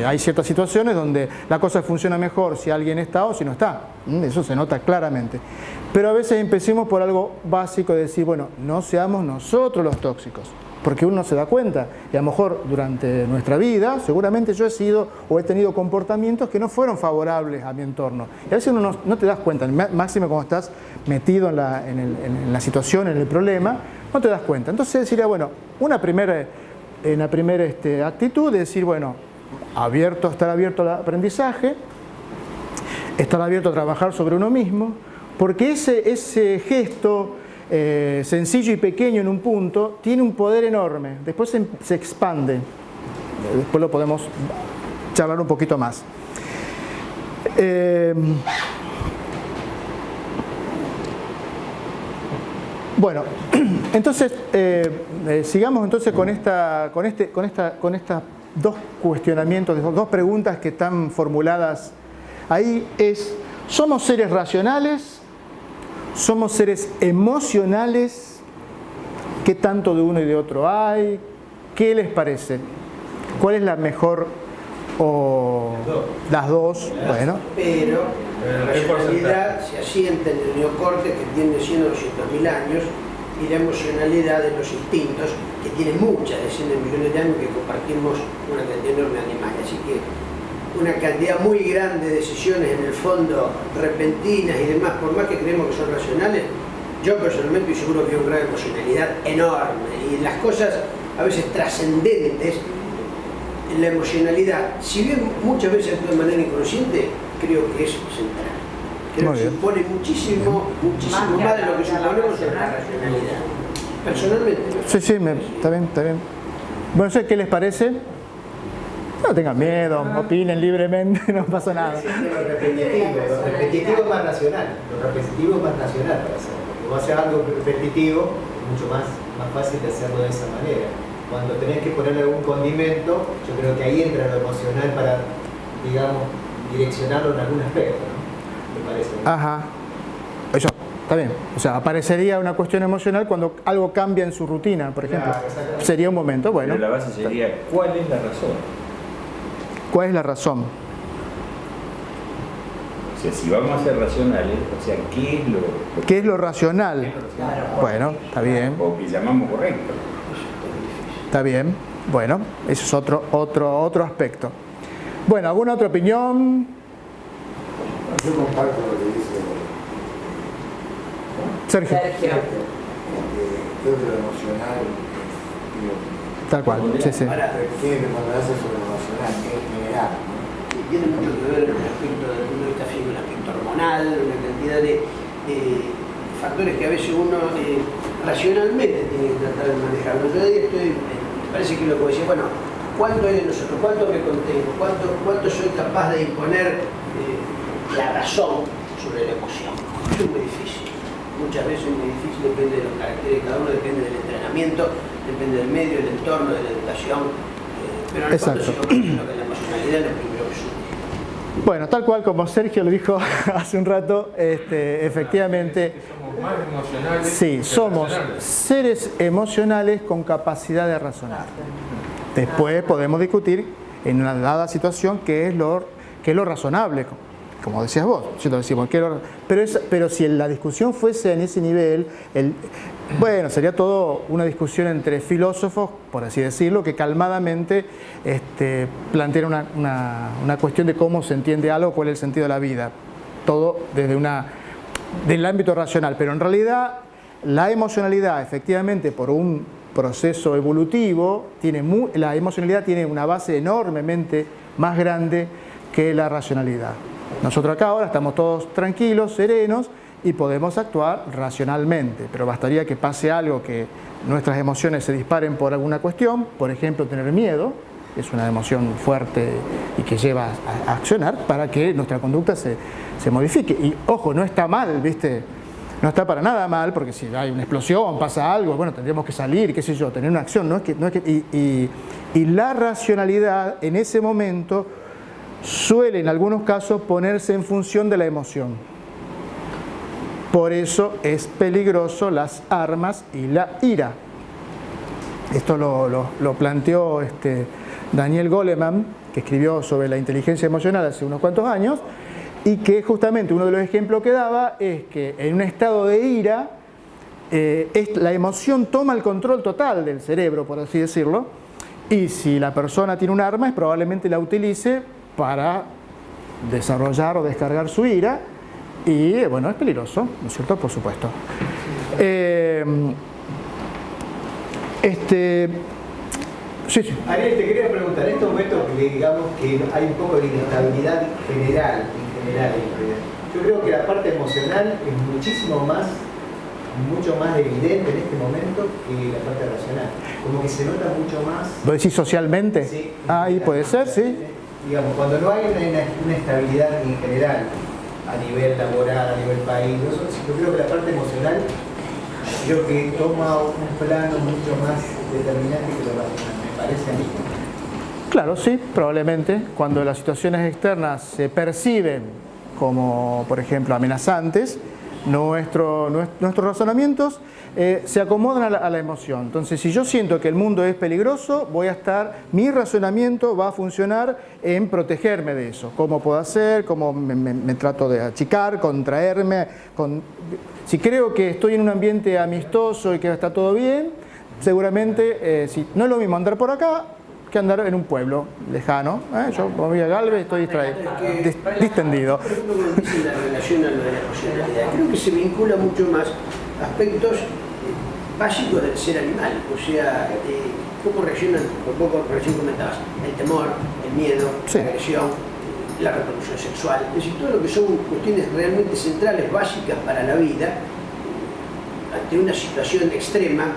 hay ciertas situaciones donde la cosa funciona mejor si alguien está o si no está. Eso se nota claramente. Pero a veces empecemos por algo básico de decir, bueno, no seamos nosotros los tóxicos. Porque uno se da cuenta, y a lo mejor durante nuestra vida, seguramente yo he sido o he tenido comportamientos que no fueron favorables a mi entorno. Y a veces uno no te das cuenta, máximo cuando estás metido en la situación, en el problema, no te das cuenta. Entonces sería, bueno, una primera actitud de decir, bueno, estar abierto al aprendizaje, estar abierto a trabajar sobre uno mismo, porque ese gesto sencillo y pequeño en un punto tiene un poder enorme, después se expande, después lo podemos charlar un poquito más. Bueno, entonces sigamos entonces con estas dos cuestionamientos, dos preguntas que están formuladas ahí. ¿Somos seres racionales? ¿Somos seres emocionales? ¿Qué tanto de uno y de otro hay? ¿Qué les parece? ¿Cuál es la mejor o las dos? Bueno. Pero la racionalidad se asienta en el neocorte, que tiene 100.000 años, y la emocionalidad de los instintos, que tiene muchas decenas de millones de años, que compartimos una cantidad enorme de animales. Así que una cantidad muy grande de decisiones en el fondo repentinas y demás, por más que creemos que son racionales, yo personalmente estoy seguro que hay un grado de emocionalidad enorme, y las cosas a veces trascendentes en la emocionalidad, si bien muchas veces actúa de manera inconsciente, creo que es central. Creo que supone muchísimo más de lo que suponemos en la racionalidad. Personalmente. Sí, está bien. Bueno, ¿qué les parece? No tengan miedo, opinen libremente, no pasa nada. Lo repetitivo es más racional. Lo repetitivo es más racional para hacerlo. Porque vos haces algo repetitivo, es mucho más fácil de hacerlo de esa manera. Cuando tenés que ponerle algún condimento, yo creo que ahí entra lo emocional para, digamos, direccionarlo en algún aspecto, ¿no? Me parece. Ajá. Eso, está bien. O sea, aparecería una cuestión emocional cuando algo cambia en su rutina, por ejemplo. Claro, sería un momento, bueno. Pero la base sería, ¿cuál es la razón? ¿Cuál es la razón? O sea, si vamos a ser racionales, o sea, ¿qué es lo racional? Bueno, está bien. O que llamamos correcto. Está bien. Bueno, eso es otro aspecto. Bueno, ¿alguna otra opinión? Yo comparto lo que dice Sergio. Creo que lo emocional, tal cual, sí. Ahora, tiene que ponerse sobre lo emocional, que es general, ¿no? Y tiene mucho que ver el aspecto del punto de vista físico, el aspecto hormonal, una cantidad de factores que a veces uno racionalmente tiene que tratar de manejar. Yo ahí me parece que lo que decía, bueno, ¿cuánto es de nosotros? ¿Cuánto me contengo? ¿Cuánto soy capaz de imponer la razón sobre la emoción. Eso es muy difícil. Muchas veces es muy difícil, depende de los caracteres de cada uno, depende del entrenamiento, depende del medio, del entorno, de la educación. Pero en el fondo, si yo pienso que la emocionalidad es lo primero que surge. Bueno, tal cual como Sergio lo dijo hace un rato, efectivamente, somos más emocionales. Sí, somos seres emocionales con capacidad de razonar. Después podemos discutir en una dada situación qué es lo razonable, como decías vos. Decimos, pero si la discusión fuese en ese nivel, bueno, sería todo una discusión entre filósofos, por así decirlo, que calmadamente plantean una cuestión de cómo se entiende algo, cuál es el sentido de la vida. Todo desde del ámbito racional. Pero en realidad la emocionalidad, efectivamente, por un proceso evolutivo, la emocionalidad tiene una base enormemente más grande que la racionalidad. Nosotros acá ahora estamos todos tranquilos, serenos, y podemos actuar racionalmente, pero bastaría que pase algo, que nuestras emociones se disparen por alguna cuestión, por ejemplo tener miedo, es una emoción fuerte y que lleva a accionar para que nuestra conducta se modifique. Y ojo, no está mal, ¿viste? No está para nada mal, porque si hay una explosión, pasa algo, bueno, tendríamos que salir, qué sé yo, tener una acción, y la racionalidad en ese momento suele en algunos casos ponerse en función de la emoción. Por eso es peligroso las armas y la ira. Esto lo planteó Daniel Goleman, que escribió sobre la inteligencia emocional hace unos cuantos años, y que justamente uno de los ejemplos que daba es que en un estado de ira, la emoción toma el control total del cerebro, por así decirlo, y si la persona tiene un arma, probablemente la utilice para desarrollar o descargar su ira, y bueno, es peligroso, ¿no es cierto? Por supuesto. Sí. Ariel, te quería preguntar, en estos momentos digamos que hay un poco de inestabilidad general, yo creo que la parte emocional es mucho más evidente en este momento que la parte racional. Como que se nota mucho más. ¿Lo decís socialmente? Sí. Ahí puede ser, sí. Digamos, cuando no hay una estabilidad en general, a nivel laboral, a nivel país, yo creo que la parte emocional creo que toma un plano mucho más determinante que lo racional, me parece a mí. Claro, sí, probablemente. Cuando las situaciones externas se perciben como, por ejemplo, amenazantes, nuestros razonamientos se acomodan a la emoción. Entonces, si yo siento que el mundo es peligroso, mi razonamiento va a funcionar en protegerme de eso. ¿Cómo puedo hacer? ¿Cómo me trato de achicar, contraerme? Si creo que estoy en un ambiente amistoso y que está todo bien, seguramente, no es lo mismo andar por acá que andar en un pueblo lejano. Yo voy a Galvez y estoy distendido. Por ejemplo, cuando dice la relación a lo de la emocionalidad, creo que se vincula mucho más aspectos básicos del ser animal, o sea, cómo reaccionan, un poco recién comentabas, el temor, el miedo, sí, la agresión, la reproducción sexual, es decir, todo lo que son cuestiones realmente centrales, básicas para la vida, ante una situación extrema.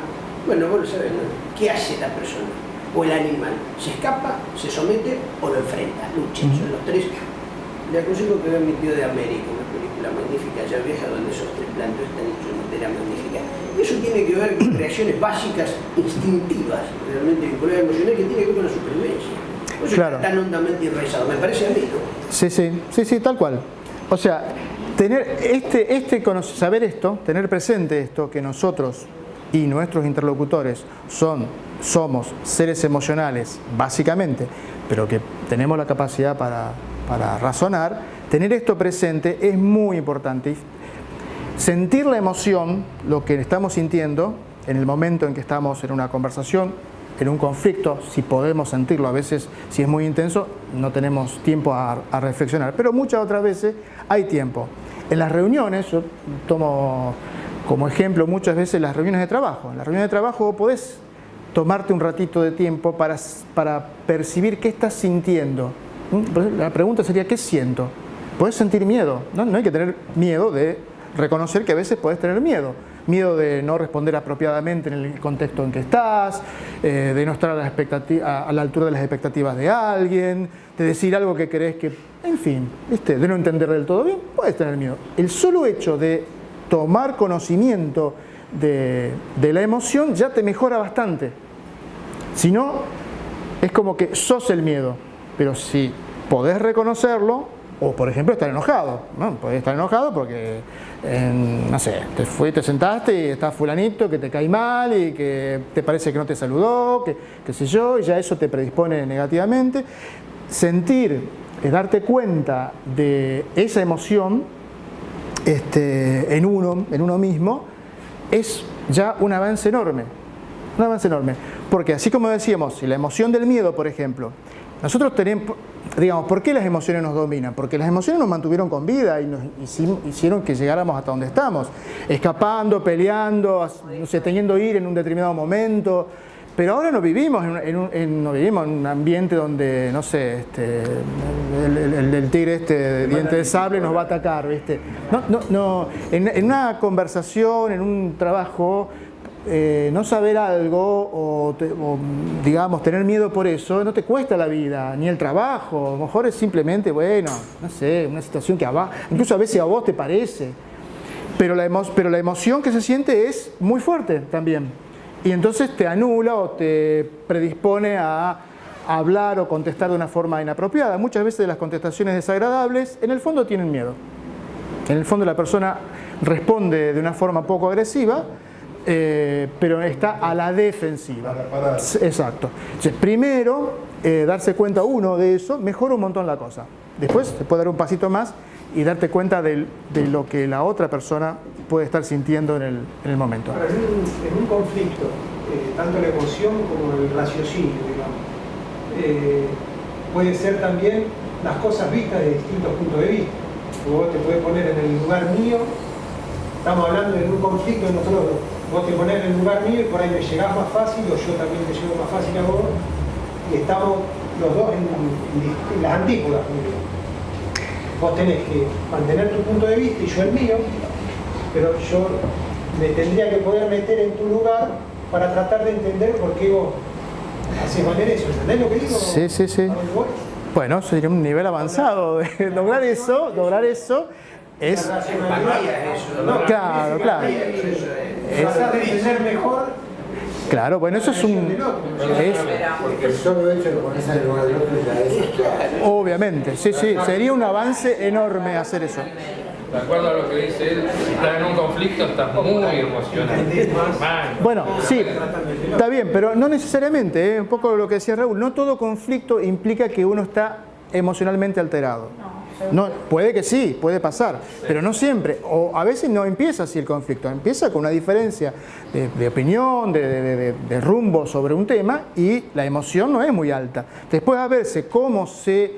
Bueno, vos lo sabés, ¿no? ¿Qué hace la persona o el animal? ¿Se escapa, se somete o lo enfrenta? Lucha, son los tres. Le aconsejo que vea Mi tío de América, una película magnífica ya vieja donde esos tres planteos están hechos de manera magnífica. Eso tiene que ver con reacciones básicas, instintivas, realmente vinculadas emocionales, que tiene que ver con la supervivencia. O sea, claro, está tan hondamente enraizado, me parece a mí, ¿no? Sí, tal cual. O sea, tener saber esto, tener presente esto, que nosotros y nuestros interlocutores somos seres emocionales, básicamente, pero que tenemos la capacidad para razonar, tener esto presente es muy importante. Sentir la emoción, lo que estamos sintiendo, en el momento en que estamos en una conversación, en un conflicto, si podemos sentirlo, a veces si es muy intenso, no tenemos tiempo a reflexionar, pero muchas otras veces hay tiempo. En las reuniones, yo tomo como ejemplo muchas veces las reuniones de trabajo. En las reuniones de trabajo podés tomarte un ratito de tiempo para percibir qué estás sintiendo. La pregunta sería, ¿qué siento? ¿Podés sentir miedo? No hay que tener miedo de reconocer que a veces podés tener miedo. miedo de no responder apropiadamente en el contexto en que estás, de no estar a la altura de las expectativas de alguien, de decir algo que crees que, en fin, ¿viste? De no entender del todo bien, puedes tener miedo. El solo hecho de tomar conocimiento de la emoción ya te mejora bastante. Si no, es como que sos el miedo, pero si podés reconocerlo, o por ejemplo estar enojado, ¿no? Podés estar enojado porque, no sé, te sentaste y está fulanito que te cae mal y que te parece que no te saludó, que qué sé yo, y ya eso te predispone negativamente. Sentir, darte cuenta de esa emoción en uno mismo, es ya un avance enorme. Un avance enorme. Porque así como decíamos, si la emoción del miedo, por ejemplo, nosotros tenemos, digamos, ¿por qué las emociones nos dominan? Porque las emociones nos mantuvieron con vida y nos hicieron que llegáramos hasta donde estamos, escapando, peleando, no sé, teniendo ir en un determinado momento. Pero ahora no vivimos en un ambiente donde, no sé, el tigre de diente de sable nos va a atacar, ¿viste? No, en una conversación, en un trabajo, no saber algo o, digamos, tener miedo por eso, no te cuesta la vida, ni el trabajo. A lo mejor es simplemente, bueno, no sé, una situación que incluso a veces a vos te parece. Pero la emoción que se siente es muy fuerte también. Y entonces te anula o te predispone a hablar o contestar de una forma inapropiada. Muchas veces las contestaciones desagradables en el fondo tienen miedo. En el fondo la persona responde de una forma poco agresiva, pero está a la defensiva. Exacto. Entonces, primero, darse cuenta uno de eso mejora un montón la cosa. Después se puede dar un pasito más y darte cuenta de lo que la otra persona puede estar sintiendo en el momento. Ahora, en un conflicto, tanto la emoción como el raciocinio, digamos, puede ser también las cosas vistas de distintos puntos de vista. Vos te podés poner en el lugar mío, estamos hablando de un conflicto de nosotros dos. Vos te ponés en el lugar mío y por ahí me llegás más fácil, o yo también te llego más fácil a vos, y estamos los dos en las antípodas. Vos tenés que mantener tu punto de vista y yo el mío, pero yo me tendría que poder meter en tu lugar para tratar de entender por qué vos haces valer eso. ¿Entendés lo que digo? Sí. Bueno, sería un nivel avanzado. Lograr eso es... Claro. Tratar de entender mejor. Claro, bueno, eso es un... Porque el solo hecho de ponerse en el lugar del otro ya es... Obviamente, sí, sería un avance enorme hacer eso. De acuerdo a lo que dice él, si estás en un conflicto estás muy emocionado. Bueno, sí, está bien, pero no necesariamente, un poco lo que decía Raúl, no todo conflicto implica que uno está emocionalmente alterado. No, puede que sí, puede pasar, pero no siempre. O a veces no empieza así el conflicto, empieza con una diferencia de opinión, de rumbo sobre un tema y la emoción no es muy alta. Después a verse cómo se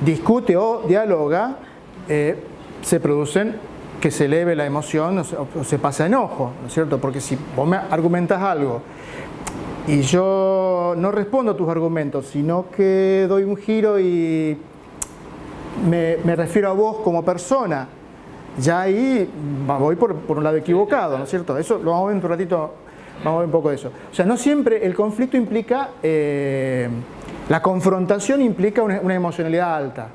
discute o dialoga, se producen que se eleve la emoción o se pasa enojo, ¿no es cierto? Porque si vos me argumentás algo y yo no respondo a tus argumentos, sino que doy un giro y me refiero a vos como persona, ya ahí voy por un lado equivocado, ¿no es cierto? Eso lo vamos a ver en un ratito, vamos a ver un poco de eso. O sea, no siempre el conflicto implica, la confrontación implica una emocionalidad alta.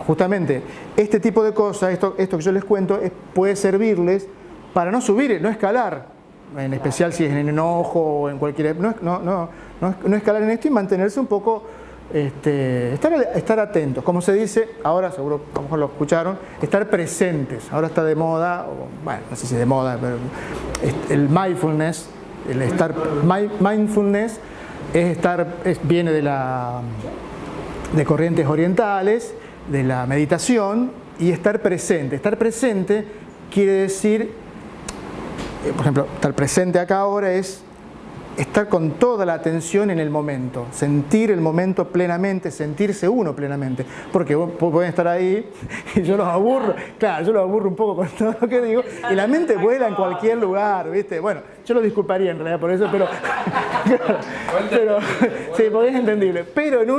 Justamente, este tipo de cosas, esto que yo les cuento, puede servirles para no subir, no escalar, en especial si es en enojo o en cualquier... No escalar en esto y mantenerse un poco... estar atentos, como se dice, ahora seguro a lo mejor lo escucharon, estar presentes. Ahora está de moda, bueno, no sé si de moda, pero el mindfulness, mindfulness viene de corrientes orientales, de la meditación, y estar presente. Estar presente quiere decir, por ejemplo, estar presente acá ahora es estar con toda la atención en el momento, sentir el momento plenamente, sentirse uno plenamente, porque pueden estar ahí y yo los aburro, claro, yo los aburro un poco con todo lo que digo y la mente vuela en cualquier lugar, ¿viste? Bueno, yo lo disculparía en realidad por eso, pero sí, porque es entendible, pero en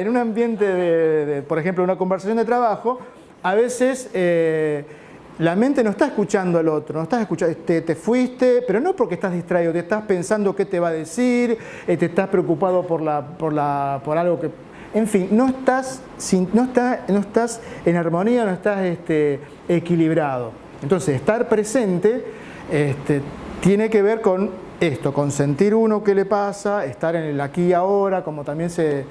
un ambiente por ejemplo, una conversación de trabajo, a veces la mente no está escuchando al otro, no estás escuchando, te fuiste, pero no porque estás distraído, te estás pensando qué te va a decir, te estás preocupado por algo que... En fin, no estás en armonía, no estás equilibrado. Entonces, estar presente tiene que ver con esto, con sentir uno qué le pasa, estar en el aquí y ahora, como también se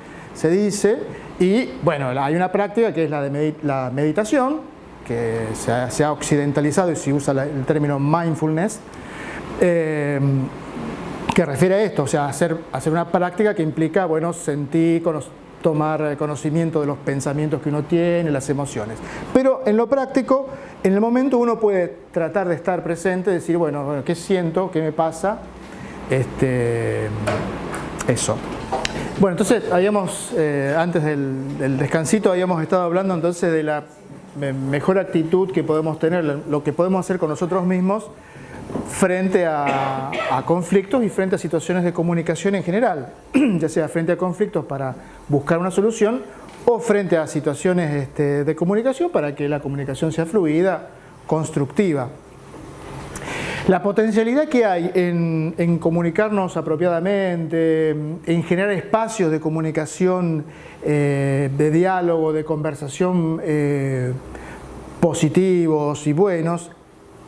dice. Y bueno, hay una práctica que es la meditación, que se ha occidentalizado y se usa el término mindfulness, que refiere a esto, o sea, hacer una práctica que implica, bueno, sentir, tomar conocimiento de los pensamientos que uno tiene, las emociones. Pero en lo práctico, en el momento uno puede tratar de estar presente, decir, bueno, ¿qué siento? ¿Qué me pasa? Eso. Bueno, entonces habíamos, antes del descansito, habíamos estado hablando entonces de la mejor actitud que podemos tener, lo que podemos hacer con nosotros mismos frente a conflictos y frente a situaciones de comunicación en general, ya sea frente a conflictos para buscar una solución o frente a situaciones de comunicación para que la comunicación sea fluida, constructiva. La potencialidad que hay en comunicarnos apropiadamente, en generar espacios de comunicación, de diálogo, de conversación positivos y buenos,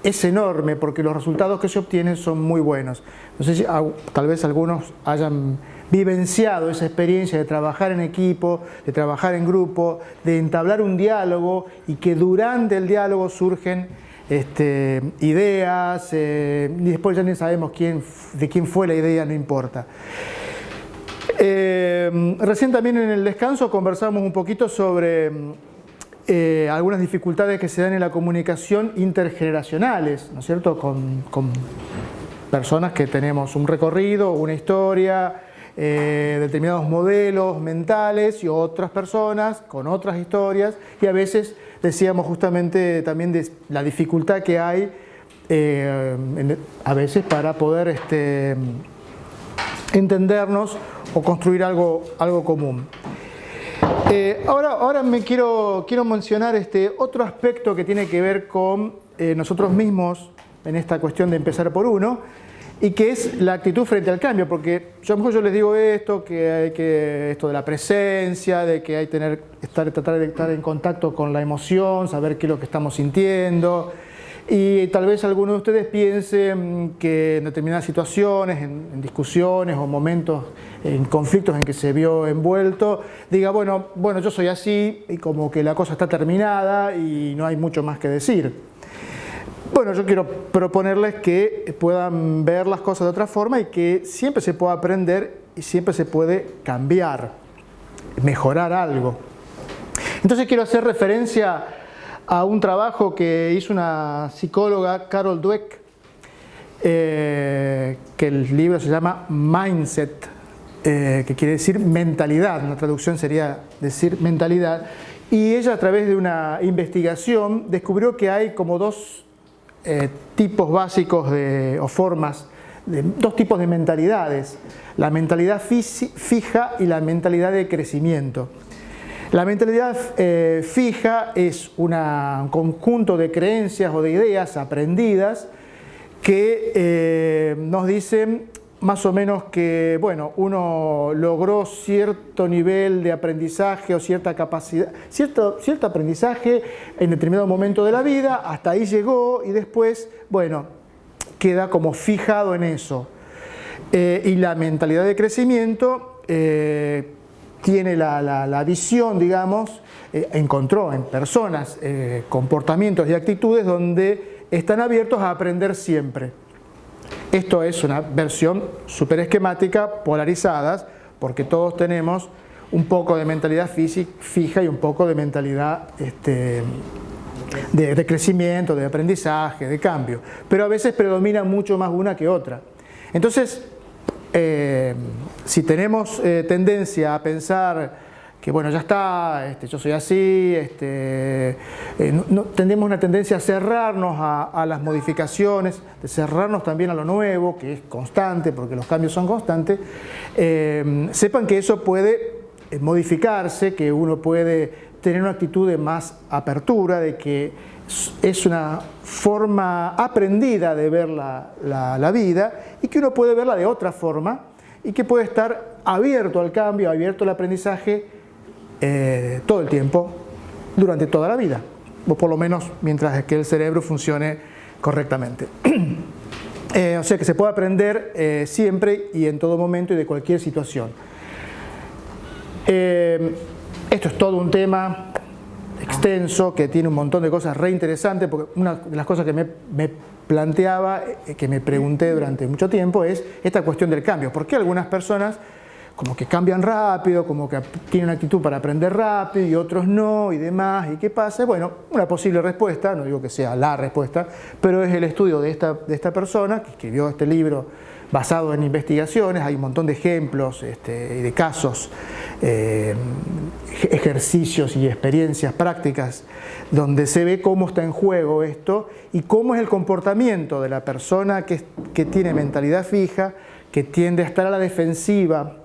es enorme porque los resultados que se obtienen son muy buenos. No sé si tal vez algunos hayan vivenciado esa experiencia de trabajar en equipo, de trabajar en grupo, de entablar un diálogo y que durante el diálogo surgen ideas, y después ya ni sabemos de quién fue la idea, no importa. Recién también en el descanso conversamos un poquito sobre algunas dificultades que se dan en la comunicación intergeneracionales, ¿no es cierto? Con personas que tenemos un recorrido, una historia, determinados modelos mentales y otras personas con otras historias, y a veces decíamos justamente también de la dificultad que hay a veces para poder entendernos o construir algo común. Ahora me quiero mencionar otro aspecto que tiene que ver con nosotros mismos en esta cuestión de empezar por uno, y que es la actitud frente al cambio, porque yo a lo mejor yo les digo esto, esto de la presencia, de que hay tratar de estar en contacto con la emoción, saber qué es lo que estamos sintiendo, y tal vez algunos de ustedes piensen que en determinadas situaciones, en discusiones o momentos, en conflictos en que se vio envuelto, diga, bueno, yo soy así y como que la cosa está terminada y no hay mucho más que decir. Bueno, yo quiero proponerles que puedan ver las cosas de otra forma y que siempre se puede aprender y siempre se puede cambiar, mejorar algo. Entonces quiero hacer referencia a un trabajo que hizo una psicóloga, Carol Dweck, que el libro se llama Mindset, que quiere decir mentalidad, una traducción sería decir mentalidad, y ella a través de una investigación descubrió que hay como dos tipos básicos o formas, dos tipos de mentalidades, la mentalidad fija y la mentalidad de crecimiento. La mentalidad fija es un conjunto de creencias o de ideas aprendidas que nos dicen más o menos que, bueno, uno logró cierto nivel de aprendizaje o cierta capacidad, cierto aprendizaje en determinado momento de la vida, hasta ahí llegó y después, bueno, queda como fijado en eso. Y la mentalidad de crecimiento tiene la visión, digamos, encontró en personas comportamientos y actitudes donde están abiertos a aprender siempre. Esto es una versión súper esquemática, polarizadas, porque todos tenemos un poco de mentalidad fija y un poco de mentalidad de crecimiento, de aprendizaje, de cambio. Pero a veces predomina mucho más una que otra. Entonces, si tenemos tendencia a pensar que bueno, ya está, yo soy así, tenemos una tendencia a cerrarnos a las modificaciones, de cerrarnos también a lo nuevo, que es constante, porque los cambios son constantes, sepan que eso puede modificarse, que uno puede tener una actitud de más apertura, de que es una forma aprendida de ver la vida y que uno puede verla de otra forma y que puede estar abierto al cambio, abierto al aprendizaje todo el tiempo, durante toda la vida, o por lo menos mientras que el cerebro funcione correctamente. O sea que se puede aprender siempre y en todo momento y de cualquier situación. Esto es todo un tema extenso que tiene un montón de cosas re interesantes, porque una de las cosas que me planteaba, que me pregunté durante mucho tiempo, es esta cuestión del cambio. ¿Por qué algunas personas como que cambian rápido, como que tienen una actitud para aprender rápido y otros no y demás? ¿Y qué pasa? Bueno, una posible respuesta, no digo que sea la respuesta, pero es el estudio de esta persona que escribió este libro basado en investigaciones. Hay un montón de ejemplos y de casos, ejercicios y experiencias prácticas donde se ve cómo está en juego esto y cómo es el comportamiento de la persona que tiene mentalidad fija, que tiende a estar a la defensiva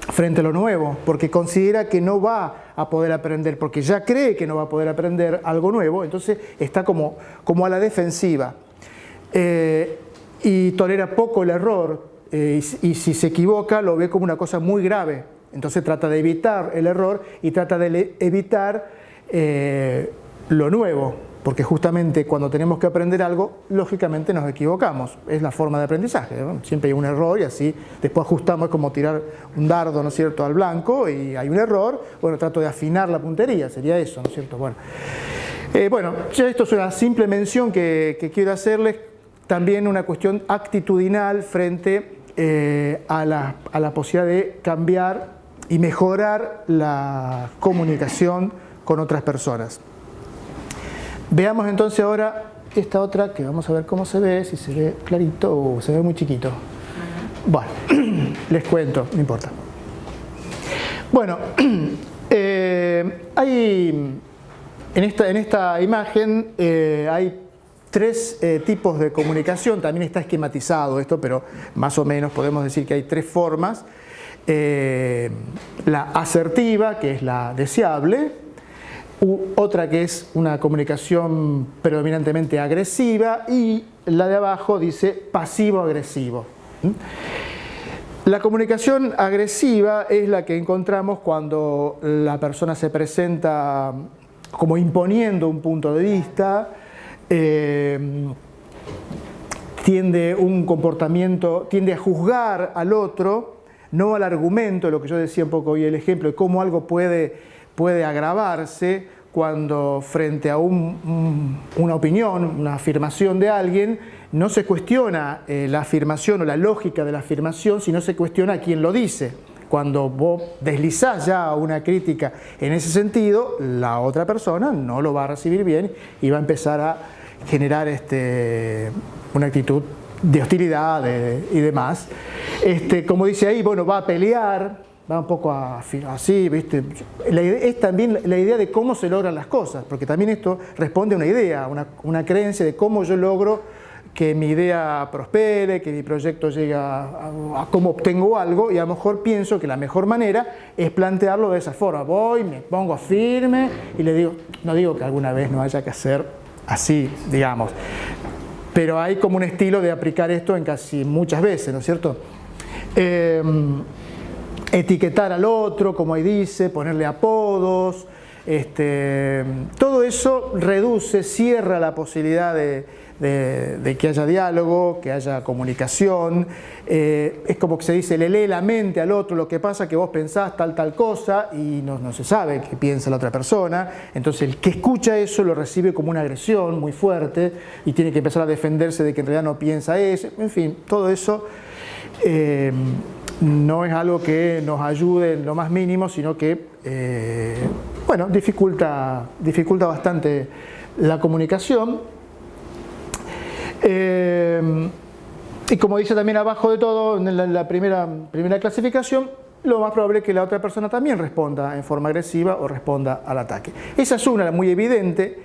frente a lo nuevo, porque considera que no va a poder aprender, porque ya cree que no va a poder aprender algo nuevo, entonces está como a la defensiva. Y tolera poco el error, y si se equivoca lo ve como una cosa muy grave. Entonces trata de evitar el error y trata de evitar lo nuevo, porque justamente cuando tenemos que aprender algo, lógicamente nos equivocamos. Es la forma de aprendizaje, ¿no? Siempre hay un error y así después ajustamos, es como tirar un dardo, ¿no es cierto?, al blanco y hay un error. Bueno, trato de afinar la puntería, sería eso, ¿no es cierto? Bueno, ya esto es una simple mención que quiero hacerles. También una cuestión actitudinal frente a la posibilidad de cambiar y mejorar la comunicación con otras personas. Veamos entonces ahora esta otra, que vamos a ver cómo se ve, si se ve clarito o se ve muy chiquito. Bueno, les cuento, no importa. Bueno, hay en esta imagen hay tres tipos de comunicación. También está esquematizado esto, pero más o menos podemos decir que hay tres formas. La asertiva, que es la deseable, otra que es una comunicación predominantemente agresiva, y la de abajo dice pasivo-agresivo. La comunicación agresiva es la que encontramos cuando la persona se presenta como imponiendo un punto de vista, tiende a juzgar al otro, no al argumento, lo que yo decía un poco hoy, el ejemplo de cómo algo puede agravarse cuando frente a una opinión, una afirmación de alguien, no se cuestiona la afirmación o la lógica de la afirmación, sino se cuestiona a quién lo dice. Cuando vos deslizás ya una crítica en ese sentido, la otra persona no lo va a recibir bien y va a empezar a generar una actitud de hostilidad y demás. Como dice ahí, bueno, va a pelear, va un poco así, ¿viste? Es también la idea de cómo se logran las cosas, porque también esto responde a una idea, una creencia de cómo yo logro que mi idea prospere, que mi proyecto llegue a cómo obtengo algo, y a lo mejor pienso que la mejor manera es plantearlo de esa forma. Voy, me pongo firme y le digo, no digo que alguna vez no haya que hacer así, digamos, pero hay como un estilo de aplicar esto en casi muchas veces, ¿no es cierto? Etiquetar al otro, como ahí dice, ponerle apodos, todo eso reduce, cierra la posibilidad de que haya diálogo, que haya comunicación. Es como que se dice, le lee la mente al otro, lo que pasa que vos pensás tal cosa y no se sabe qué piensa la otra persona. Entonces el que escucha eso lo recibe como una agresión muy fuerte y tiene que empezar a defenderse de que en realidad no piensa eso. En fin, todo eso no es algo que nos ayude en lo más mínimo, sino que bueno, dificulta bastante la comunicación. Y como dice también abajo de todo, en la primera clasificación, lo más probable es que la otra persona también responda en forma agresiva o responda al ataque. Esa es una muy evidente,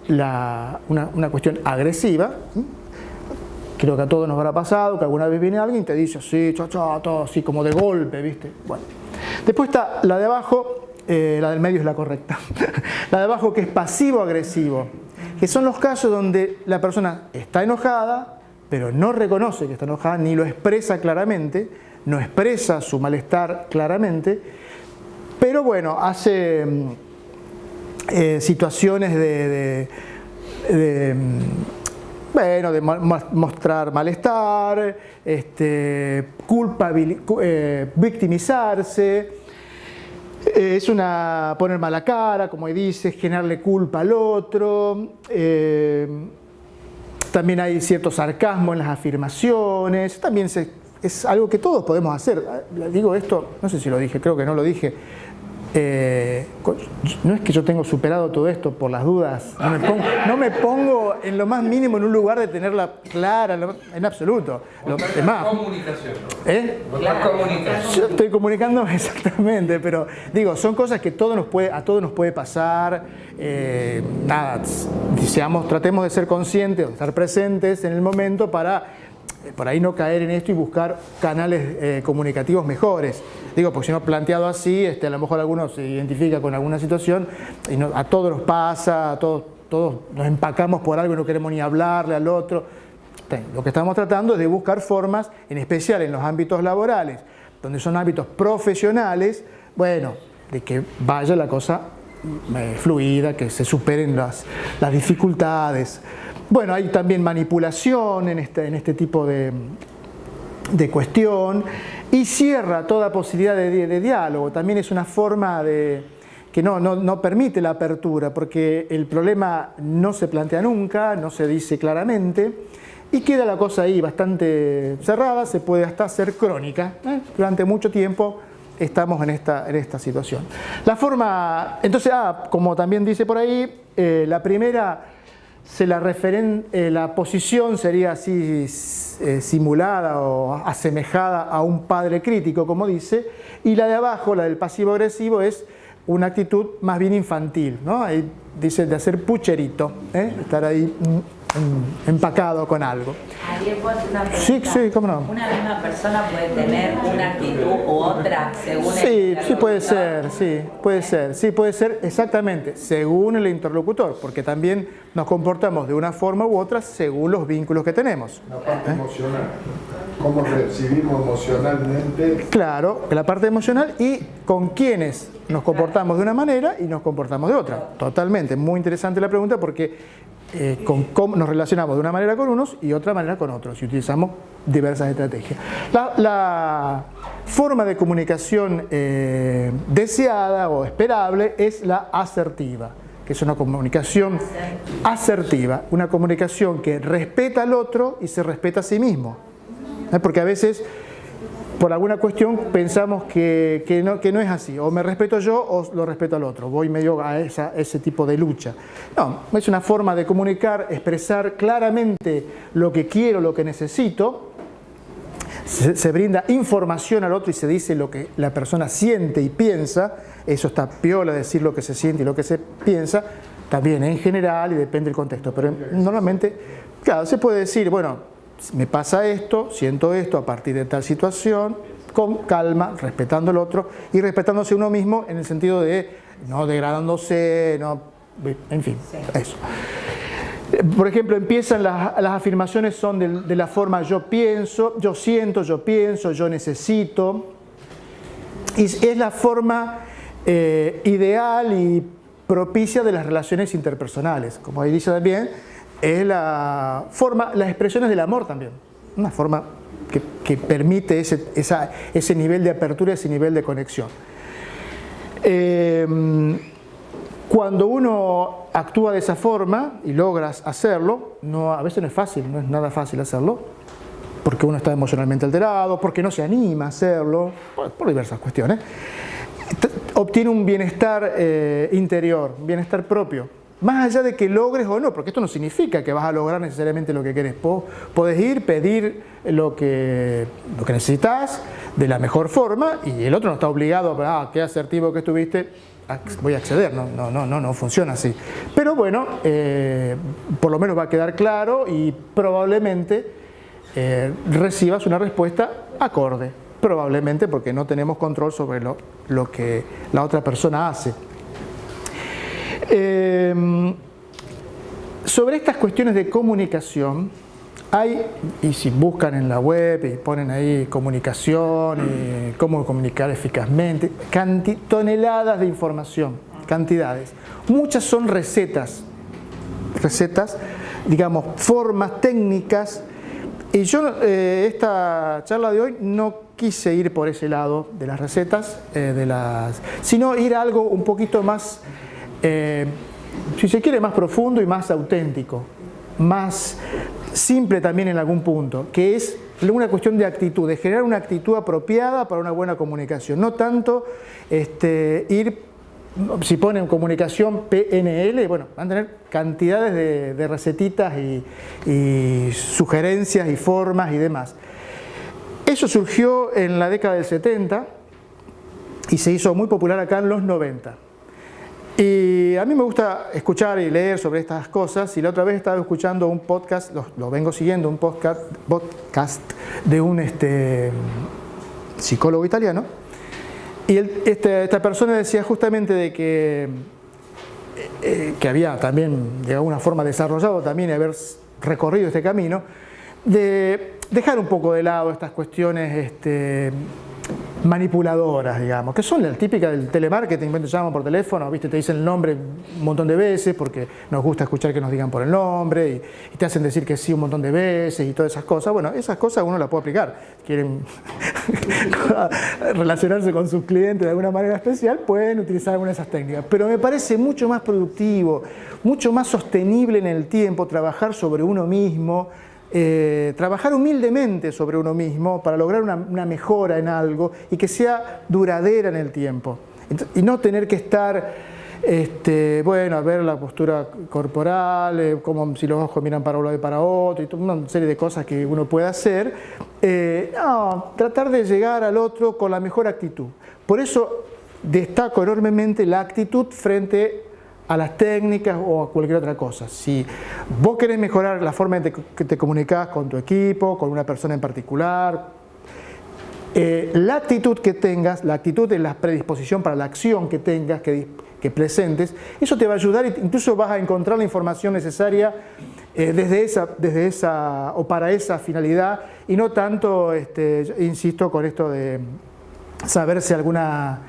una cuestión agresiva. Creo que a todos nos habrá pasado que alguna vez viene alguien y te dice así, todo así como de golpe, ¿viste? Bueno, Después está la de abajo, la del medio es la correcta. La de abajo, que es pasivo-agresivo, que son los casos donde la persona está enojada, pero no reconoce que está enojada, ni lo expresa claramente, no expresa su malestar claramente, pero bueno, hace situaciones de mostrar malestar, victimizarse, poner mala cara, como dice, generarle culpa al otro. También hay cierto sarcasmo en las afirmaciones. También es algo que todos podemos hacer. Digo esto, no sé si lo dije, creo que no lo dije. No es que yo tengo superado todo esto por las dudas, no me pongo en lo más mínimo en un lugar de tenerla clara, en absoluto. Comunicación. Comunicación. Yo estoy comunicando exactamente, pero digo, son cosas que a todos nos puede pasar. Tratemos de ser conscientes, de estar presentes en el momento para por ahí no caer en esto y buscar canales comunicativos mejores. Digo, porque si no, planteado así, a lo mejor alguno se identifica con alguna situación y a todos nos pasa, todos nos empacamos por algo y no queremos ni hablarle al otro. Lo que estamos tratando es de buscar formas, en especial en los ámbitos laborales, donde son ámbitos profesionales, bueno, de que vaya la cosa fluida, que se superen las dificultades. Bueno, hay también manipulación en este tipo de cuestión, y cierra toda posibilidad de diálogo. También es una forma que no permite la apertura, porque el problema no se plantea nunca, no se dice claramente, y queda la cosa ahí bastante cerrada, se puede hasta hacer crónica. Durante mucho tiempo estamos en esta situación. La forma, entonces, como también dice por ahí, la primera... la posición sería así simulada o asemejada a un padre crítico, como dice, y la de abajo, la del pasivo-agresivo, es una actitud más bien infantil, ¿no? Ahí dice de hacer pucherito, estar ahí empacado con algo. ¿Alguien puede hacer una pregunta? Sí, cómo no. ¿Una misma persona puede tener una actitud u otra según Sí, puede ser, exactamente, según el interlocutor, porque también nos comportamos de una forma u otra según los vínculos que tenemos. La parte emocional, cómo recibimos emocionalmente. Claro, la parte emocional y con quienes nos comportamos de una manera y nos comportamos de otra. Totalmente, muy interesante la pregunta porque con cómo nos relacionamos de una manera con unos y otra manera con otros y utilizamos diversas estrategias. La forma de comunicación deseada o esperable es la asertiva, que es una comunicación asertiva, una comunicación que respeta al otro y se respeta a sí mismo. Porque a veces, por alguna cuestión, pensamos que no es así. O me respeto yo o lo respeto al otro. Voy medio a ese tipo de lucha. No, es una forma de comunicar, expresar claramente lo que quiero, lo que necesito. Se brinda información al otro y se dice lo que la persona siente y piensa. Eso está piola, decir lo que se siente y lo que se piensa. También en general y depende del contexto. Pero normalmente, claro, se puede decir, bueno, me pasa esto, siento esto a partir de tal situación, con calma, respetando al otro y respetándose uno mismo en el sentido de no degradándose, en fin, eso. Por ejemplo, empiezan las afirmaciones son de la forma yo pienso, yo siento, yo pienso, yo necesito. Y es la forma ideal y propicia de las relaciones interpersonales. Como ahí dice también, es las expresiones del amor también. Una forma que permite ese nivel de apertura, ese nivel de conexión. Cuando uno actúa de esa forma y logras hacerlo, a veces no es fácil, no es nada fácil hacerlo, porque uno está emocionalmente alterado, porque no se anima a hacerlo, por diversas cuestiones, obtiene un bienestar interior, un bienestar propio. Más allá de que logres o no, porque esto no significa que vas a lograr necesariamente lo que querés. Podés ir, pedir lo que necesitas de la mejor forma y el otro no está obligado a qué asertivo que estuviste, voy a acceder. No funciona así. Pero bueno, por lo menos va a quedar claro y probablemente recibas una respuesta acorde. probablemente porque no tenemos control sobre lo que la otra persona hace. Sobre estas cuestiones de comunicación, y si buscan en la web y ponen ahí comunicación y cómo comunicar eficazmente, toneladas de información, cantidades. Muchas son recetas, digamos, formas técnicas. Y yo esta charla de hoy no quise ir por ese lado de las recetas, sino ir a algo un poquito más, si se quiere, más profundo y más auténtico, más simple también en algún punto, que es una cuestión de actitud, de generar una actitud apropiada para una buena comunicación. No tanto ir, si ponen comunicación PNL, bueno, van a tener cantidades de recetitas y sugerencias y formas y demás. Eso surgió en la década del 70 y se hizo muy popular acá en los 90. Y a mí me gusta escuchar y leer sobre estas cosas, y la otra vez estaba escuchando un podcast, lo vengo siguiendo, un podcast de un psicólogo italiano, y esta persona decía justamente de que había también de alguna forma desarrollado también y haber recorrido este camino, de dejar un poco de lado estas cuestiones manipuladoras, digamos, que son la típica del telemarketing. Te llaman por teléfono, ¿viste? Te dicen el nombre un montón de veces porque nos gusta escuchar que nos digan por el nombre y te hacen decir que sí un montón de veces y todas esas cosas. Bueno, esas cosas uno las puede aplicar. Quieren relacionarse con sus clientes de alguna manera especial, pueden utilizar alguna de esas técnicas. Pero me parece mucho más productivo, mucho más sostenible en el tiempo trabajar sobre uno mismo, trabajar humildemente sobre uno mismo para lograr una mejora en algo y que sea duradera en el tiempo. Y no tener que estar, bueno, a ver la postura corporal, como si los ojos miran para un lado y para otro, y toda una serie de cosas que uno puede hacer. No, tratar de llegar al otro con la mejor actitud. Por eso destaco enormemente la actitud frente a las técnicas o a cualquier otra cosa. Si vos querés mejorar la forma en que te comunicás con tu equipo, con una persona en particular, la actitud que tengas, la actitud de la predisposición para la acción que tengas, que presentes, eso te va a ayudar e incluso vas a encontrar la información necesaria desde esa o para esa finalidad, y no tanto, insisto, con esto de saberse alguna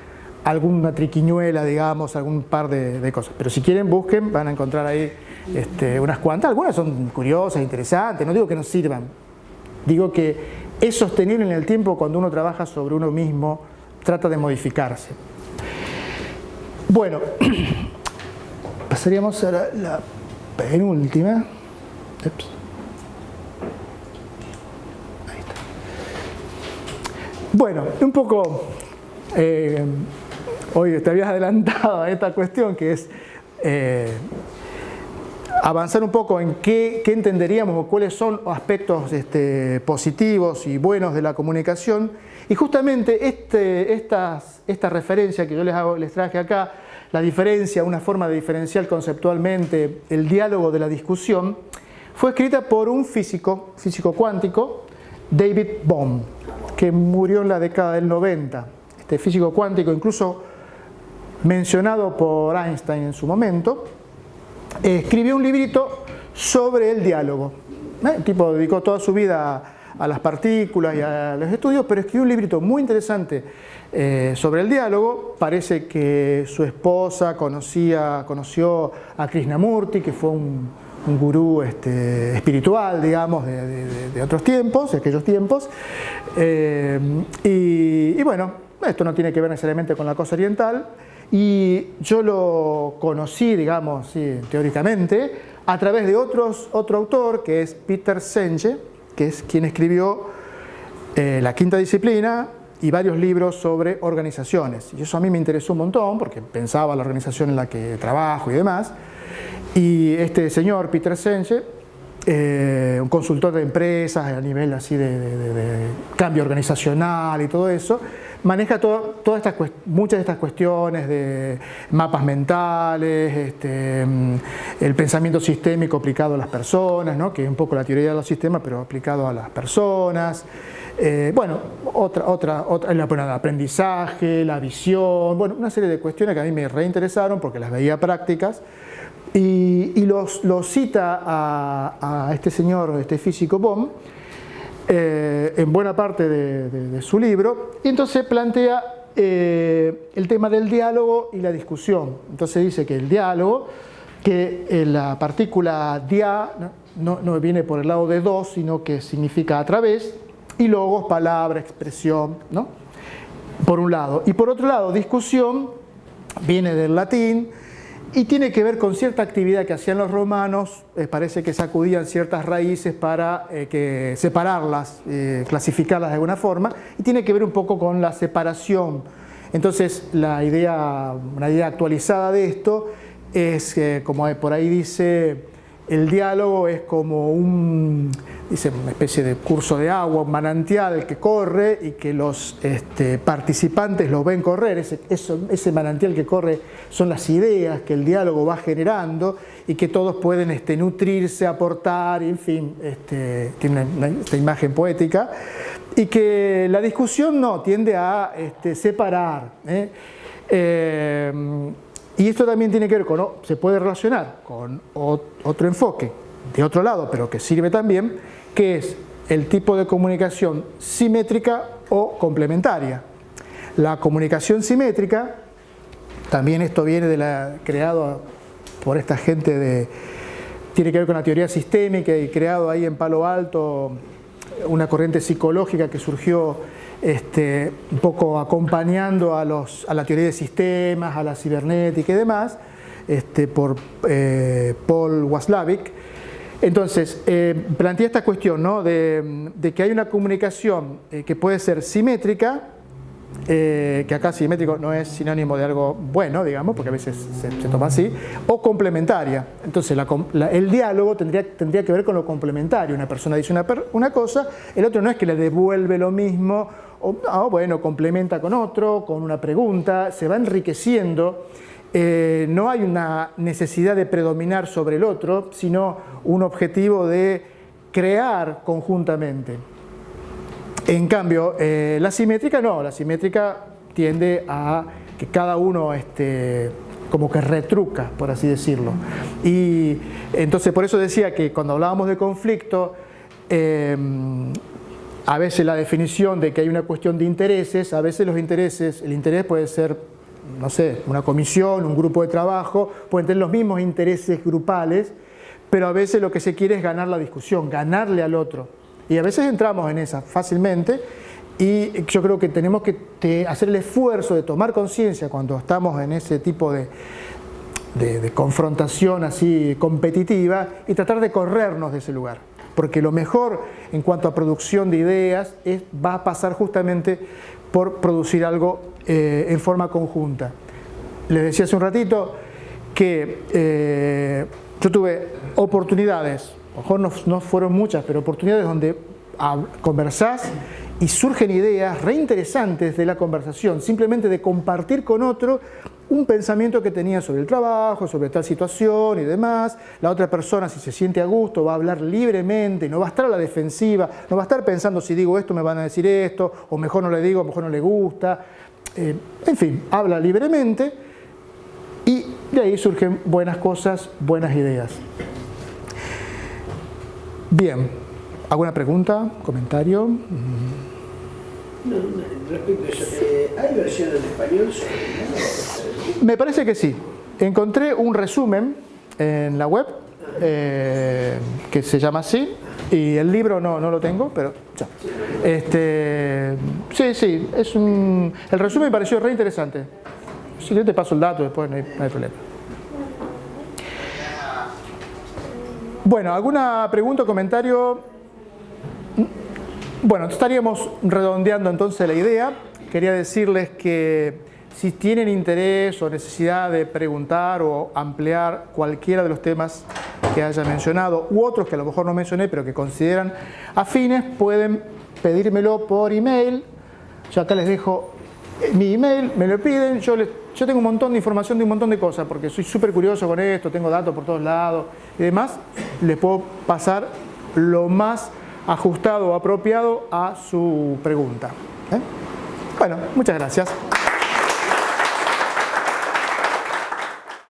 triquiñuela, digamos, algún par de cosas. Pero si quieren, busquen, van a encontrar ahí unas cuantas. Algunas son curiosas, interesantes, no digo que no sirvan. Digo que es sostenible en el tiempo cuando uno trabaja sobre uno mismo, trata de modificarse. Bueno, pasaríamos a la penúltima. Ups. Ahí está. Bueno, un poco... hoy te habías adelantado a esta cuestión que es avanzar un poco en qué entenderíamos o cuáles son aspectos positivos y buenos de la comunicación, y justamente esta referencia que yo les traje acá, la diferencia, una forma de diferenciar conceptualmente el diálogo de la discusión, fue escrita por un físico cuántico, David Bohm, que murió en la década del 90. Este físico cuántico, incluso mencionado por Einstein en su momento, escribió un librito sobre el diálogo. El tipo dedicó toda su vida a las partículas y a los estudios, pero escribió un librito muy interesante sobre el diálogo. Parece que su esposa conoció a Krishnamurti, que fue un gurú espiritual, digamos, de otros tiempos, de aquellos tiempos. Y bueno, esto no tiene que ver necesariamente con la cosa oriental, y yo lo conocí, digamos, sí, teóricamente, a través de otro autor, que es Peter Senge, que es quien escribió La Quinta Disciplina y varios libros sobre organizaciones. Y eso a mí me interesó un montón, porque pensaba la organización en la que trabajo y demás. Y este señor, Peter Senge, un consultor de empresas a nivel así de cambio organizacional y todo eso, maneja muchas de estas cuestiones de mapas mentales, el pensamiento sistémico aplicado a las personas, ¿no? Que es un poco la teoría de los sistemas, pero aplicado a las personas, Bueno, el aprendizaje, la visión, bueno, una serie de cuestiones que a mí me reinteresaron porque las veía prácticas. Y los cita a este señor, este físico Bohm, en buena parte de su libro, y entonces plantea el tema del diálogo y la discusión. Entonces dice que el diálogo, que la partícula dia no viene por el lado de dos, sino que significa a través, y logos, palabra, expresión, ¿no? Por un lado. Y por otro lado, discusión viene del latín y tiene que ver con cierta actividad que hacían los romanos. Parece que sacudían ciertas raíces para separarlas, clasificarlas de alguna forma, y tiene que ver un poco con la separación. Entonces, una idea actualizada de esto es que, como por ahí dice, el diálogo es como una especie de curso de agua, un manantial que corre y que los participantes lo ven correr. Ese manantial que corre son las ideas que el diálogo va generando y que todos pueden nutrirse, aportar, y, en fin, tiene esta imagen poética. Y que la discusión no tiende a separar. Y esto también tiene que ver con, se puede relacionar con otro enfoque de otro lado, pero que sirve también, que es el tipo de comunicación simétrica o complementaria. La comunicación simétrica, también esto viene creado por esta gente tiene que ver con la teoría sistémica y creado ahí en Palo Alto una corriente psicológica que surgió un poco acompañando a la teoría de sistemas, a la cibernética y demás, por Paul Watzlawick. Entonces, plantea esta cuestión, ¿no? de que hay una comunicación que puede ser simétrica, que acá simétrico no es sinónimo de algo bueno, digamos, porque a veces se toma así, o complementaria. Entonces, el diálogo tendría que ver con lo complementario. Una persona dice una cosa, el otro no es que le devuelve lo mismo, bueno, complementa con otro, con una pregunta, se va enriqueciendo. No hay una necesidad de predominar sobre el otro, sino un objetivo de crear conjuntamente. En cambio, la simétrica no, la simétrica tiende a que cada uno como que retruca, por así decirlo. Y entonces por eso decía que cuando hablábamos de conflicto, a veces la definición de que hay una cuestión de intereses, a veces el interés puede ser, no sé, una comisión, un grupo de trabajo, pueden tener los mismos intereses grupales, pero a veces lo que se quiere es ganar la discusión, ganarle al otro. Y a veces entramos en esa fácilmente, y yo creo que tenemos que hacer el esfuerzo de tomar conciencia cuando estamos en ese tipo de confrontación así competitiva, y tratar de corrernos de ese lugar. Porque lo mejor en cuanto a producción de ideas va a pasar justamente por producir algo en forma conjunta. Les decía hace un ratito que yo tuve oportunidades, a lo mejor no fueron muchas, pero oportunidades donde conversás y surgen ideas reinteresantes de la conversación, simplemente de compartir con otro un pensamiento que tenía sobre el trabajo, sobre tal situación y demás. La otra persona, si se siente a gusto, va a hablar libremente, no va a estar a la defensiva, no va a estar pensando si digo esto me van a decir esto, o mejor no le digo, mejor no le gusta. En fin, habla libremente y de ahí surgen buenas cosas, buenas ideas. Bien, ¿alguna pregunta, comentario? No, respecto a eso, ¿hay versión en español sobre? Me parece que sí. Encontré un resumen en la web que se llama así, y el libro no lo tengo, pero ya. Sí, el resumen me pareció re interesante. Si yo te paso el dato después, no hay problema. Bueno, ¿alguna pregunta o comentario? Bueno, estaríamos redondeando entonces la idea. Quería decirles que si tienen interés o necesidad de preguntar o ampliar cualquiera de los temas que haya mencionado, u otros que a lo mejor no mencioné, pero que consideran afines, pueden pedírmelo por email. Yo acá les dejo mi email, me lo piden, yo tengo un montón de información de un montón de cosas, porque soy súper curioso con esto, tengo datos por todos lados y demás. Les puedo pasar lo más ajustado o apropiado a su pregunta. Bueno, muchas gracias.